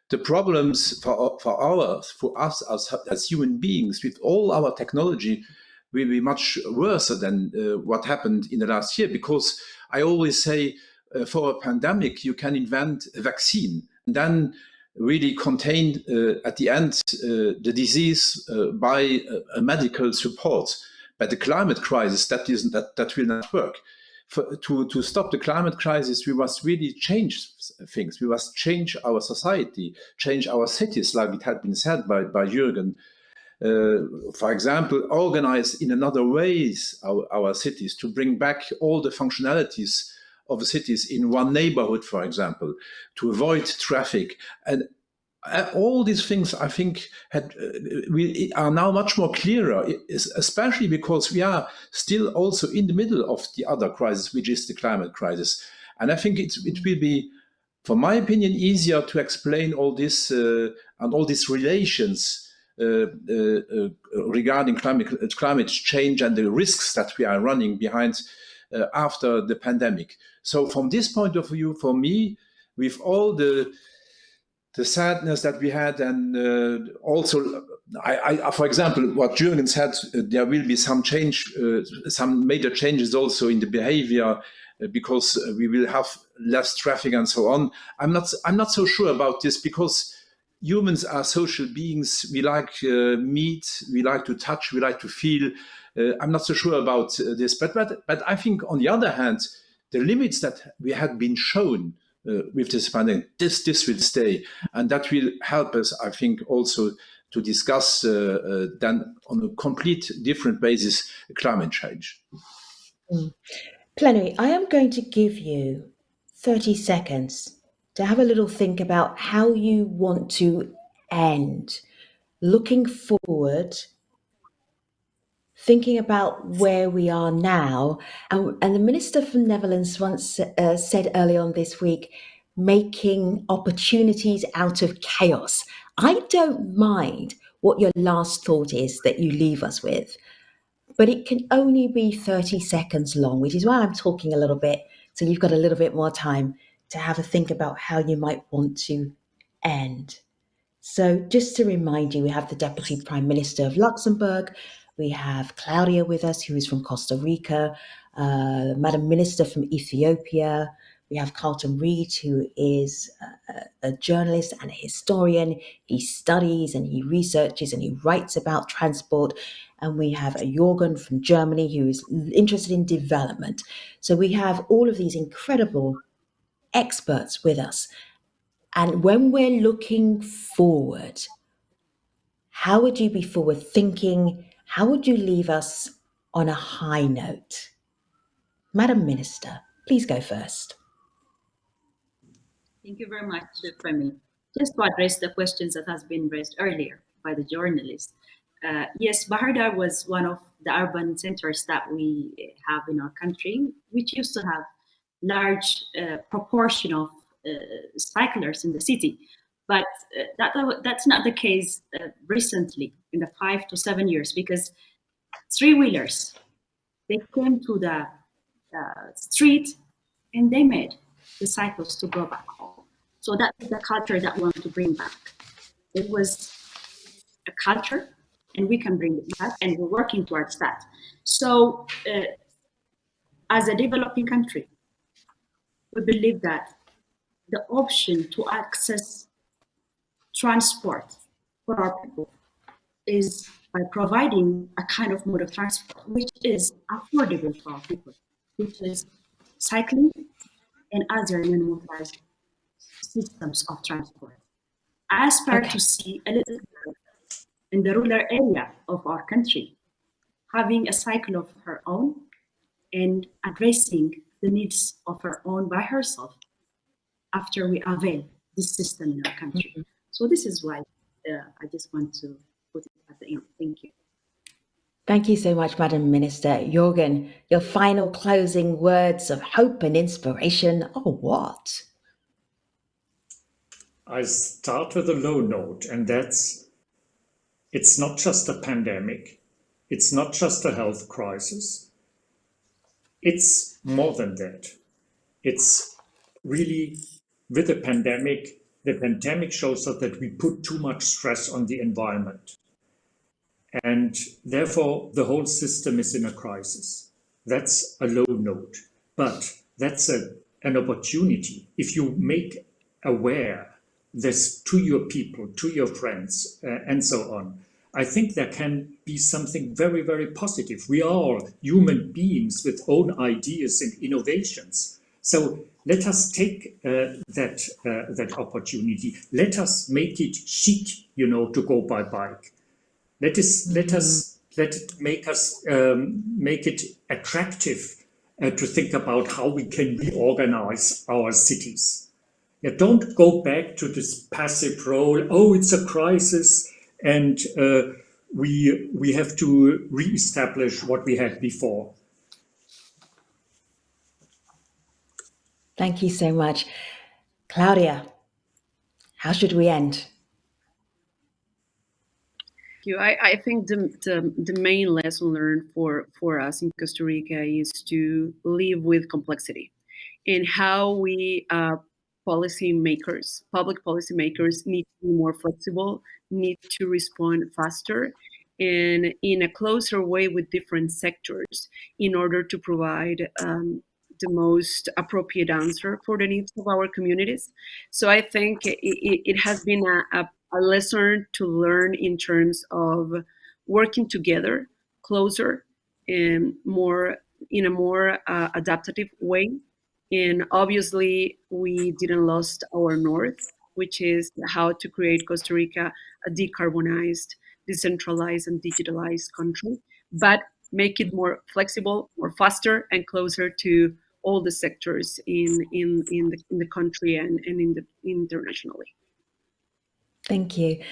the problems for us as human beings with all our technology will be much worse than what happened in the last year. Because I always say, for a pandemic, you can invent a vaccine and then really contain at the end the disease by a medical support. But the climate crisis, that will not work. To stop the climate crisis, we must really change things. We must change our society, change our cities, like it had been said by Jürgen. For example, organize in another ways our cities, to bring back all the functionalities of the cities in one neighborhood, for example, to avoid traffic. And all these things, I think, are now much more clearer, especially because we are still also in the middle of the other crisis, which is the climate crisis. And I think it will be, for my opinion, easier to explain all this and all these relations regarding climate change and the risks that we are running behind after the pandemic. So from this point of view, for me, with all the sadness that we had, and also, for example, what Jürgen said, there will be some change, some major changes also in the behavior, because we will have less traffic and so on. I'm not so sure about this, because humans are social beings. We like meat, we like to touch, we like to feel. I'm not so sure about this, but I think on the other hand, the limits that we had been shown with this pandemic, this will stay, and that will help us, I think, also to discuss then on a complete different basis climate change. Plenary, I am going to give you 30 seconds to have a little think about how you want to end, looking forward, thinking about where we are now. And the Minister from Netherlands once said early on this week, making opportunities out of chaos. I don't mind what your last thought is that you leave us with, but it can only be 30 seconds long, which is why I'm talking a little bit, so you've got a little bit more time to have a think about how you might want to end. So just to remind you, we have the Deputy Prime Minister of Luxembourg, we have Claudia with us, who is from Costa Rica, Madam Minister from Ethiopia, we have Carlton Reid, who is a journalist and a historian. He studies and he researches and he writes about transport. and we have a Jürgen from Germany who is interested in development. So we have all of these incredible experts with us. And when we're looking forward, how would you be forward thinking? How would you leave us on a high note? Madam Minister, please go first. Thank you very much, Femi. Just to address the questions that has been raised earlier by the journalist. Yes, Bahar Dar was one of the urban centers that we have in our country, which used to have large proportion of cyclers in the city. But that's not the case recently in the 5 to 7 years, because three-wheelers, they came to the street and they made the cycles to go back home. So that's the culture that we want to bring back. It was a culture, and we can bring it back, and we're working towards that. So as a developing country, we believe that the option to access transport for our people is by providing a kind of mode of transport which is affordable for our people, which is cycling and other motorized systems of transport. I aspire to see a little girl in the rural area of our country having a cycle of her own and addressing the needs of her own by herself after we avail this system in our country. So this is why I just want to put it at the end. Thank you. Thank you so much, Madam Minister. Jürgen, your final closing words of hope and inspiration are what? I start with a low note, and that's, it's not just a pandemic. It's not just a health crisis. It's more than that. It's really, with the pandemic shows us that we put too much stress on the environment. And therefore, the whole system is in a crisis. That's a low note. But that's an opportunity. If you make aware this to your people, to your friends, and so on, I think there can be something very, very positive. We are human beings with own ideas and innovations. So let us take that opportunity. Let us make it chic, to go by bike. Let it make it attractive to think about how we can reorganize our cities. Now, don't go back to this passive role. Oh, it's a crisis, and we have to reestablish what we had before. Thank you so much. Claudia, how should we end? I think the main lesson learned for us in Costa Rica is to live with complexity, and how we public policymakers need to be more flexible, need to respond faster and in a closer way with different sectors in order to provide the most appropriate answer for the needs of our communities. So I think it has been a lesson to learn in terms of working together, closer, and in a more adaptive way. And obviously, we didn't lost our north, which is how to create Costa Rica a decarbonized, decentralized, and digitalized country, but make it more flexible, more faster, and closer to all the sectors in the country and internationally. Thank you.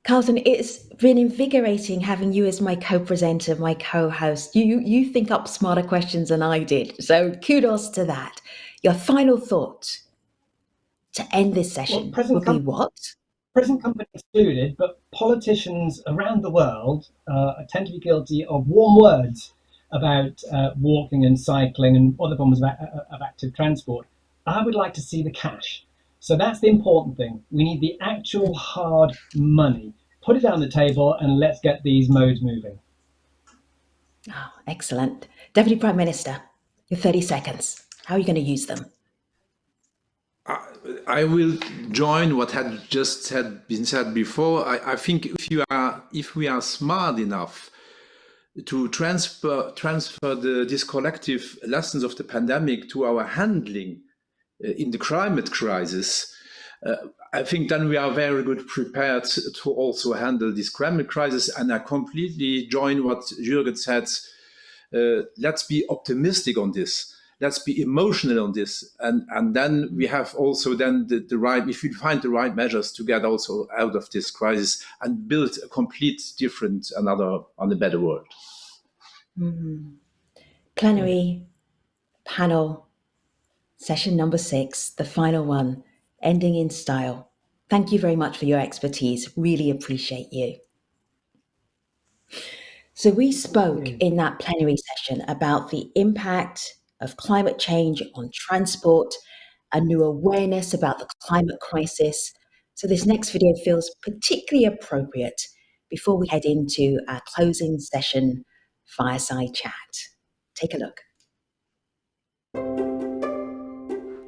Carlton, it's been invigorating having you as my co-presenter, my co-host. You think up smarter questions than I did, so kudos to that. Your final thought to end this session would be what? Present company excluded, but politicians around the world tend to be guilty of warm words about walking and cycling and other forms of active transport. I would like to see the cash. So that's the important thing. We need the actual hard money. Put it on the table and let's get these modes moving. Oh, excellent. Deputy Prime Minister, your 30 seconds. How are you going to use them? I will join what had just been said before. I think if we are smart enough to transfer these collective lessons of the pandemic to our handling in the climate crisis, I think then we are very good prepared to also handle this climate crisis. And I completely join what Jürgen said. Let's be optimistic on this. Let's be emotional on this. And then we have also then the right, if we find the right measures to get also out of this crisis and build a complete different, on a better world. Mm-hmm. Plenary panel session number 6, the final one, ending in style. Thank you very much for your expertise. Really appreciate you. So we spoke in that plenary session about the impact of climate change on transport, a new awareness about the climate crisis. So this next video feels particularly appropriate before we head into our closing session, Fireside Chat. Take a look.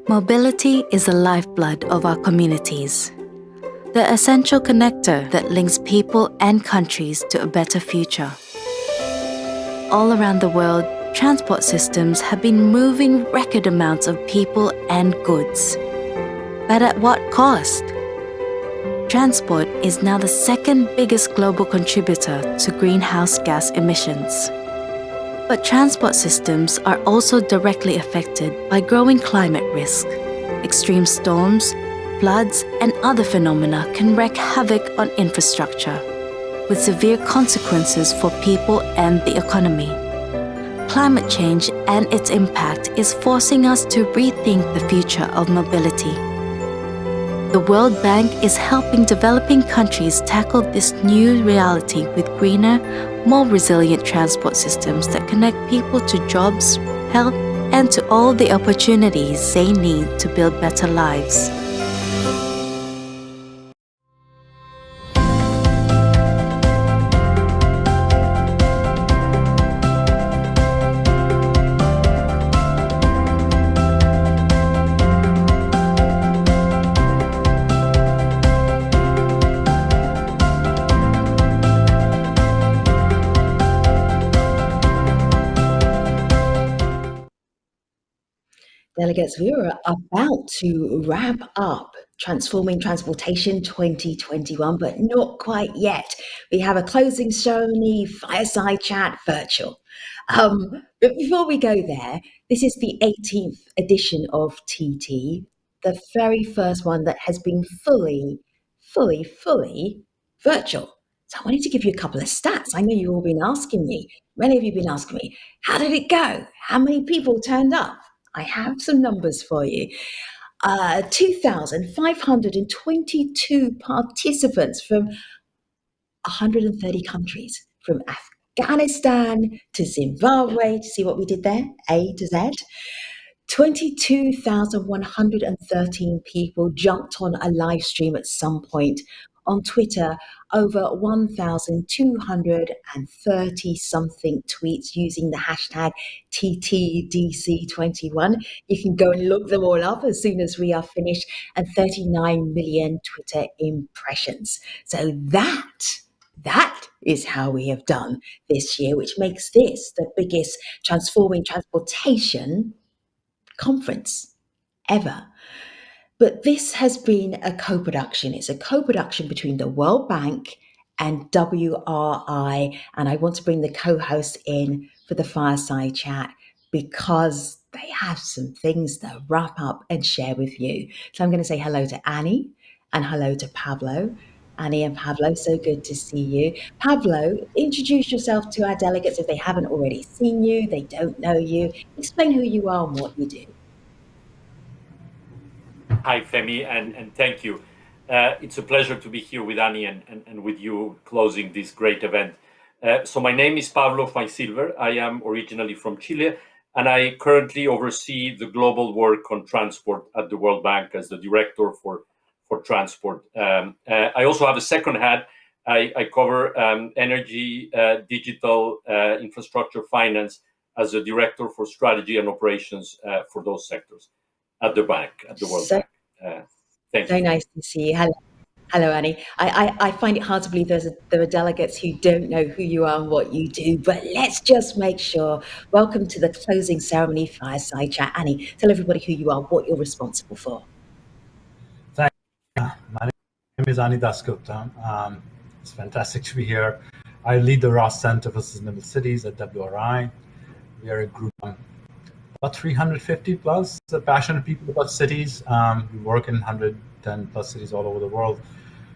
Mobility is the lifeblood of our communities, the essential connector that links people and countries to a better future. All around the world, transport systems have been moving record amounts of people and goods. But at what cost? Transport is now the second biggest global contributor to greenhouse gas emissions. But transport systems are also directly affected by growing climate risk. Extreme storms, floods, and other phenomena can wreak havoc on infrastructure, with severe consequences for people and the economy. Climate change and its impact is forcing us to rethink the future of mobility. The World Bank is helping developing countries tackle this new reality with greener, more resilient transport systems that connect people to jobs, health, and to all the opportunities they need to build better lives. Delegates, we are about to wrap up Transforming Transportation 2021, but not quite yet. We have a closing ceremony, fireside chat, virtual. But before we go there, this is the 18th edition of TT, the very first one that has been fully virtual. So I wanted to give you a couple of stats. I know you've all been asking me, many of you have been asking me, how did it go? How many people turned up? I have some numbers for you. 2,522 participants from 130 countries, from Afghanistan to Zimbabwe, to see what we did there, A to Z. 22,113 people jumped on a live stream at some point. On Twitter, over 1,230 something tweets using the hashtag TTDC21. You can go and look them all up as soon as we are finished, and 39 million Twitter impressions. So that is how we have done this year, which makes this the biggest Transforming Transportation conference ever. But this has been a co-production. It's a co-production between the World Bank and WRI. And I want to bring the co-hosts in for the fireside chat because they have some things to wrap up and share with you. So I'm going to say hello to Annie and hello to Pablo. Annie and Pablo, so good to see you. Pablo, introduce yourself to our delegates if they haven't already seen you, they don't know you. Explain who you are and what you do. Hi, Femi, and thank you. It's a pleasure to be here with Annie and with you closing this great event. So my name is Pablo Fajnzylber. I am originally from Chile, and I currently oversee the global work on transport at the World Bank as the director for transport. I also have a second hat. I cover energy, digital infrastructure, finance as a director for strategy and operations for those sectors at the bank, at the World Bank. Thank you. So nice to see you. Hello. Hello, Annie. I find it hard to believe there are delegates who don't know who you are and what you do, but let's just make sure. Welcome to the closing ceremony fireside chat. Annie, tell everybody who you are, what you're responsible for. Thank you. My name is Dasgupta. It's fantastic to be here. I lead the Ross Center for Sustainable Cities at WRI. We are a group of about 350 plus passionate people about cities. We work in 110 plus cities all over the world.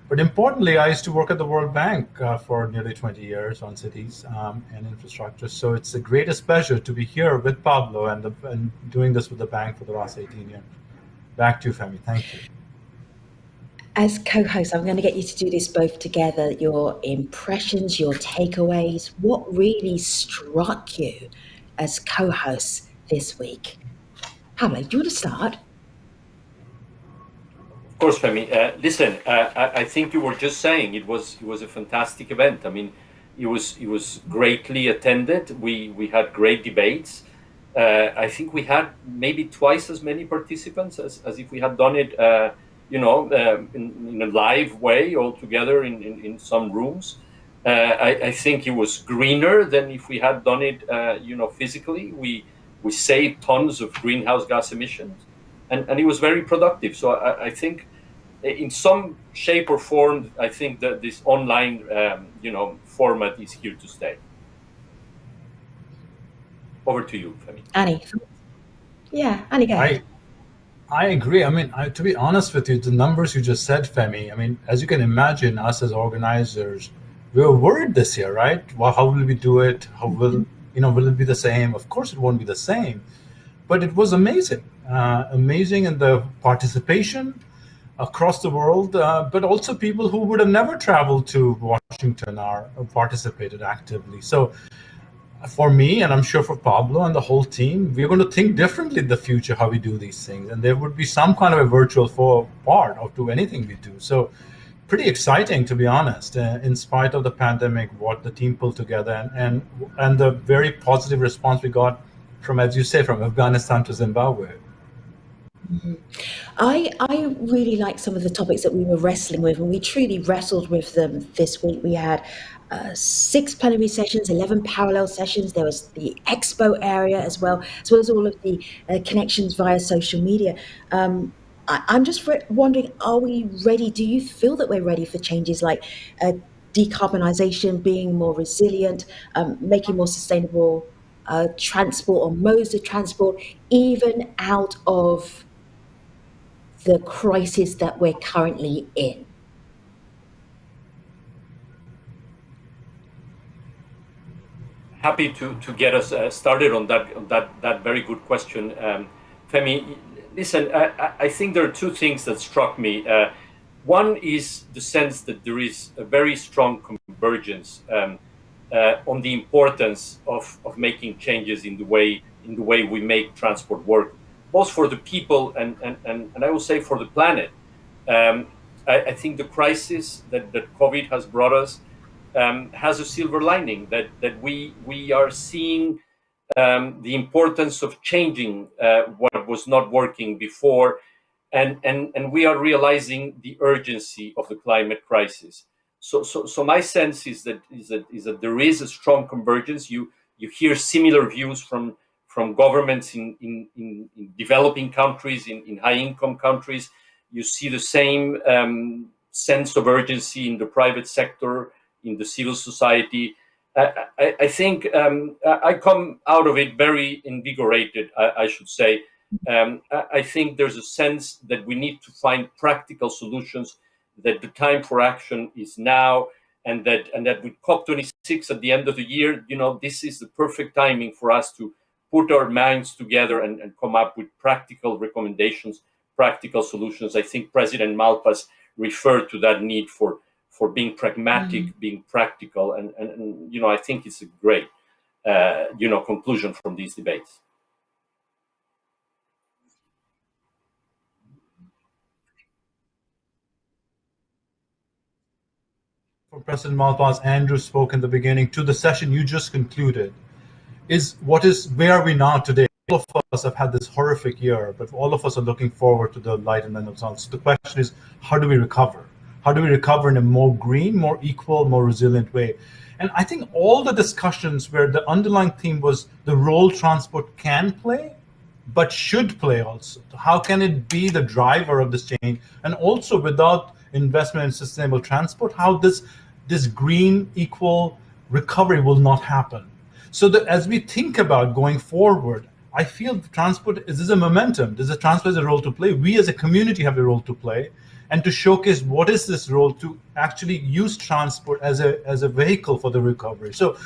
But importantly, I used to work at the World Bank for nearly 20 years on cities and infrastructure. So it's the greatest pleasure to be here with Pablo and doing this with the bank for the last 18 years. Back to you, Femi. Thank you. As co-host, I'm going to get you to do this both together. Your impressions, your takeaways, what really struck you as co-hosts this week? Pablo, do you want to start? Of course, Femi. Listen, I think you were just saying it was a fantastic event. I mean, it was greatly attended. We had great debates. I think we had maybe twice as many participants as if we had done it, in a live way all together in some rooms. I think it was greener than if we had done it, physically. We saved tons of greenhouse gas emissions, and it was very productive. So I think, in some shape or form, I think that this online, format is here to stay. Over to you, Femi. Annie. Yeah, Annie, go ahead. I agree. I mean, to be honest with you, the numbers you just said, Femi, I mean, as you can imagine, us as organizers, we were worried this year, right? Well, how will we do it? How will it be the same? Of course, it won't be the same. But it was amazing. Amazing in the participation across the world, but also people who would have never traveled to Washington are participated actively. So for me, and I'm sure for Pablo and the whole team, we're going to think differently in the future how we do these things. And there would be some kind of a virtual part of to anything we do. So pretty exciting, to be honest, in spite of the pandemic, what the team pulled together and the very positive response we got from, as you say, from Afghanistan to Zimbabwe. Mm-hmm. I really like some of the topics that we were wrestling with, and we truly wrestled with them this week. We had 6 plenary sessions, 11 parallel sessions. There was the expo area as well as all of the connections via social media. I'm just wondering, are we ready? Do you feel that we're ready for changes like decarbonisation, being more resilient, making more sustainable transport or modes of transport, even out of the crisis that we're currently in? Happy to get us started on that very good question, Femi. Listen, I think there are 2 things that struck me. One is the sense that there is a very strong convergence on the importance of making changes in the way we make transport work, both for the people and I will say for the planet. I think the crisis that COVID has brought us has a silver lining, that we are seeing the importance of changing what was not working before, and we are realizing the urgency of the climate crisis. So my sense is that there is a strong convergence. You hear similar views from governments in developing countries, in high income countries. You see the same sense of urgency in the private sector, in the civil society. I think I come out of it very invigorated, I should say. I think there's a sense that we need to find practical solutions, that the time for action is now, and that with COP26 at the end of the year, this is the perfect timing for us to put our minds together and come up with practical recommendations, practical solutions. I think President Malpass referred to that need for being pragmatic, being practical, and I think it's a great conclusion from these debates. From President Malpass, Andrew spoke in the beginning, to the session you just concluded, where are we now today? All of us have had this horrific year, but all of us are looking forward to the light and the results. So the question is, how do we recover? How do we recover in a more green, more equal, more resilient way? And I think all the discussions where the underlying theme was the role transport can play, but should play also. How can it be the driver of this change? And also without investment in sustainable transport, how this green, equal recovery will not happen. So that as we think about going forward, I feel transport is a momentum. Does the transport has a role to play? We as a community have a role to play, and to showcase what is this role to actually use transport as a vehicle for the recovery. So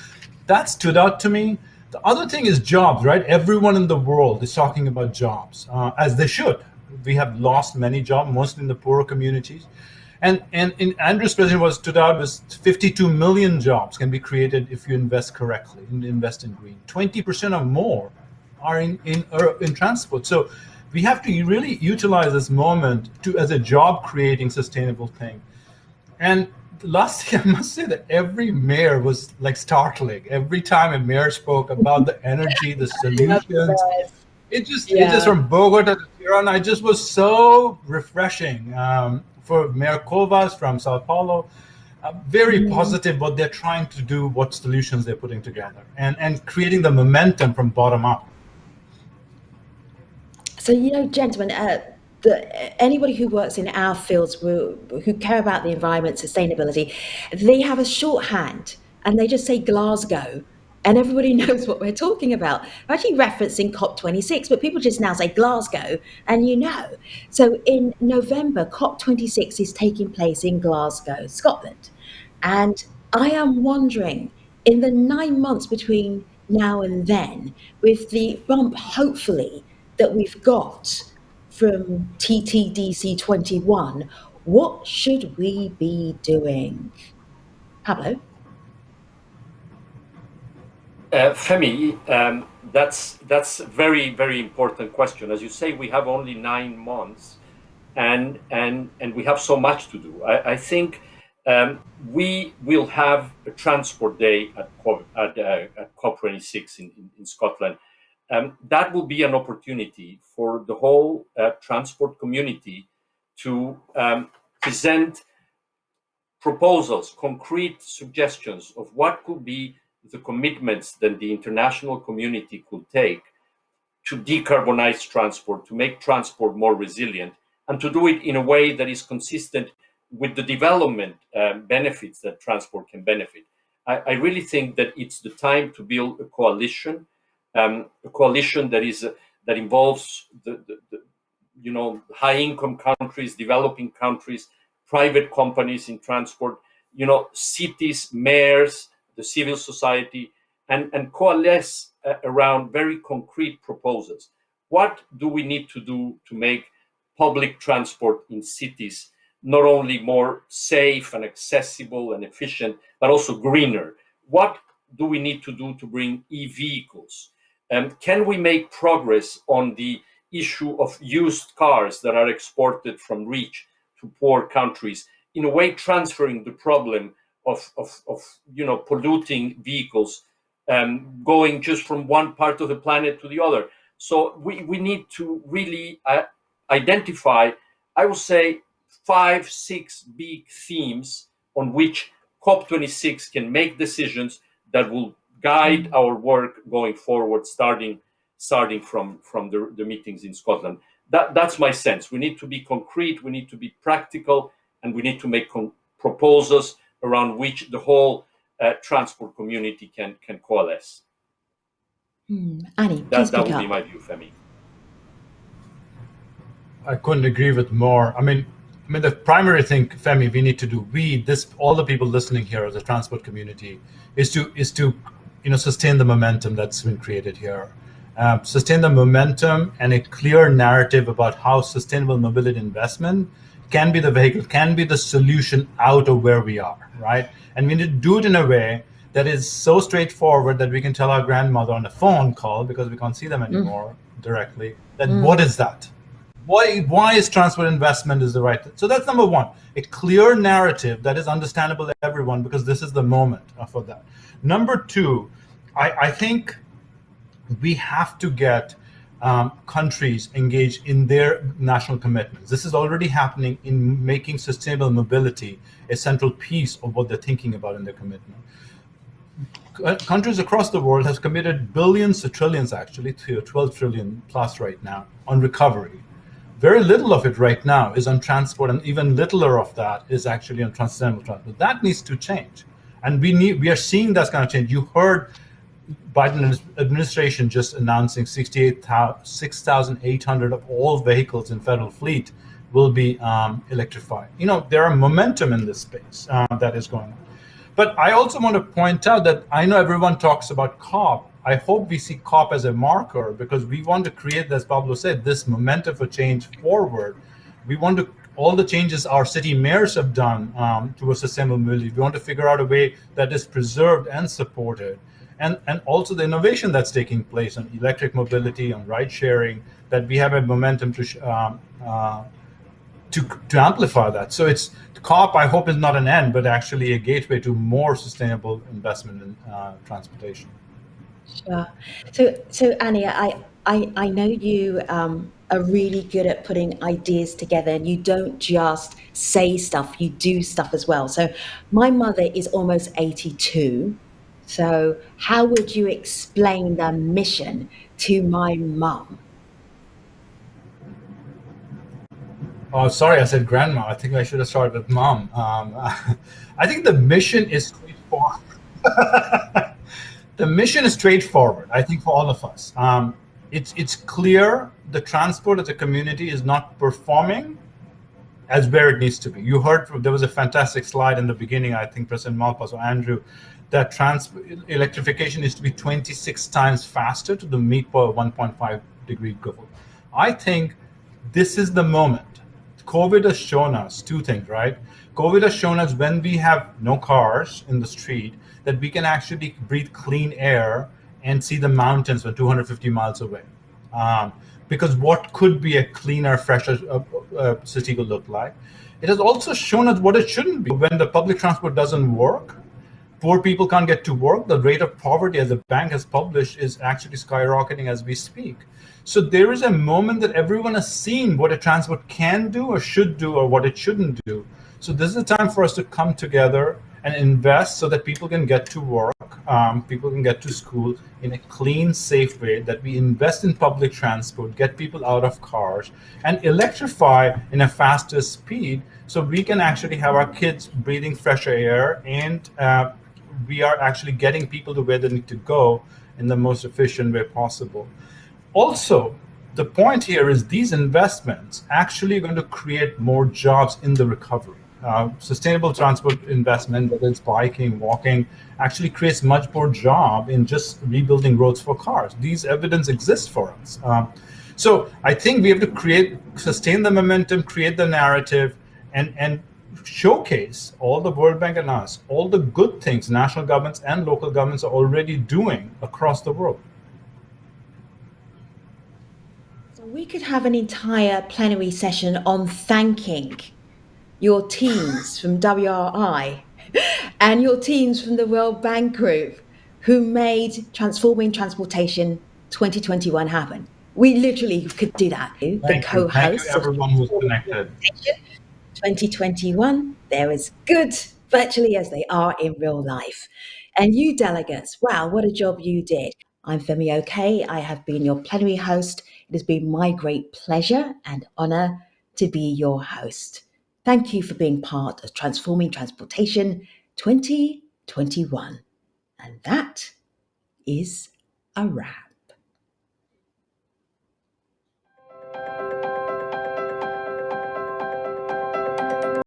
that stood out to me. The other thing is jobs, right? Everyone in the world is talking about jobs, as they should. We have lost many jobs, mostly in the poorer communities. And in Andrew's presentation, what stood out was 52 million jobs can be created if you invest correctly, and invest in green. 20% or more are in transport. So we have to really utilize this moment as a job-creating, sustainable thing. And the last thing I must say that every mayor was like startling. Every time a mayor spoke about the energy, the solutions, it just from Bogota to Tirana, it just was so refreshing. For Mayor Covas from Sao Paulo, very positive what they're trying to do, what solutions they're putting together, and creating the momentum from bottom up. So, gentlemen, anybody who works in our fields who care about the environment, sustainability, they have a shorthand and they just say Glasgow, and everybody knows what we're talking about. I'm actually referencing COP26, but people just now say Glasgow, and So in November, COP26 is taking place in Glasgow, Scotland. And I am wondering, in the 9 months between now and then, with the bump, hopefully, that we've got from TTDC 21, what should we be doing? Pablo? Femi, that's a very, very important question. As you say, we have only 9 months, and we have so much to do. I think we will have a transport day at COP26 in Scotland. That will be an opportunity for the whole transport community to present proposals, concrete suggestions of what could be the commitments that the international community could take to decarbonize transport, to make transport more resilient, and to do it in a way that is consistent with the development benefits that transport can benefit. I really think that it's the time to build a coalition that involves the high-income countries, developing countries, private companies in transport, cities, mayors, the civil society, and coalesce around very concrete proposals. What do we need to do to make public transport in cities not only more safe and accessible and efficient, but also greener? What do we need to do to bring e-vehicles? Can we make progress on the issue of used cars that are exported from rich to poor countries, in a way transferring the problem of polluting vehicles going just from one part of the planet to the other? So we need to really identify, I would say, 5-6 big themes on which COP26 can make decisions that will guide our work going forward, starting from the meetings in Scotland. That's my sense. We need to be concrete, we need to be practical, and we need to make proposals around which the whole transport community can coalesce. Annie, please that pick would up. be my view, Femi. I couldn't agree with more. I mean, the primary thing, Femi, we need to do, all the people listening here as a transport community, is to sustain the momentum that's been created here. Sustain the momentum and a clear narrative about how sustainable mobility investment can be the vehicle, can be the solution out of where we are, right? And we need to do it in a way that is so straightforward that we can tell our grandmother on a phone call, because we can't see them anymore directly, that what is that? Why is transport investment is the right thing? So that's number one, a clear narrative that is understandable to everyone, because this is the moment for that. Number two, I think we have to get countries engage in their national commitments. This is already happening in making sustainable mobility a central piece of what they're thinking about in their commitment. Countries across the world have committed billions to trillions, actually, to 12 trillion plus right now on recovery. Very little of it right now is on transport, and even littler of that is actually on sustainable transport. That needs to change, and we are seeing that's going to change. You heard Biden administration just announcing 6,800 of all vehicles in federal fleet will be electrified. There are momentum in this space that is going on. But I also want to point out that I know everyone talks about COP. I hope we see COP as a marker, because we want to create, as Pablo said, this momentum for change forward. We want to, all the changes our city mayors have done towards sustainable mobility, we want to figure out a way that is preserved and supported. And also the innovation that's taking place on electric mobility, on ride sharing, that we have a momentum to amplify that. So it's COP, I hope, is not an end, but actually a gateway to more sustainable investment in transportation. Sure. So Annie, I know you are really good at putting ideas together, and you don't just say stuff, you do stuff as well. So my mother is almost 82. So how would you explain the mission to my mum? Oh, sorry, I said grandma. I think I should have started with mom. I think the mission is straightforward. The mission is straightforward, I think, for all of us. It's clear the transport as a community is not performing as where it needs to be. You heard there was a fantastic slide in the beginning, I think President Malpass or Andrew, that electrification needs to be 26 times faster to meet the 1.5 degree goal. I think this is the moment. COVID has shown us two things, right? COVID has shown us when we have no cars in the street, that we can actually breathe clean air and see the mountains from 250 miles away. Because what could be a cleaner, fresher city will look like. It has also shown us what it shouldn't be. When the public transport doesn't work, poor people can't get to work. The rate of poverty, as the bank has published, is actually skyrocketing as we speak. So there is a moment that everyone has seen what a transport can do or should do or what it shouldn't do. So this is a time for us to come together and invest so that people can get to work, people can get to school in a clean, safe way, that we invest in public transport, get people out of cars, and electrify in a faster speed so we can actually have our kids breathing fresher air, and we are actually getting people to where they need to go in the most efficient way possible. Also, the point here is these investments actually are going to create more jobs in the recovery. Sustainable transport investment, whether it's biking, walking, actually creates much more job in just rebuilding roads for cars. These evidence exists for us. So I think we have to sustain the momentum, create the narrative, and showcase all the World Bank and us, all the good things national governments and local governments are already doing across the world. We could have an entire plenary session on thanking your teams from WRI and your teams from the World Bank Group who made Transforming Transportation 2021 happen. We literally could do that. The co-hosts Thank you, everyone who's connected. 2021, they're as good virtually as they are in real life. And you delegates, wow, what a job you did. I'm Femi OK. I have been your plenary host. It has been my great pleasure and honor to be your host. Thank you for being part of Transforming Transportation 2021. And that is a wrap.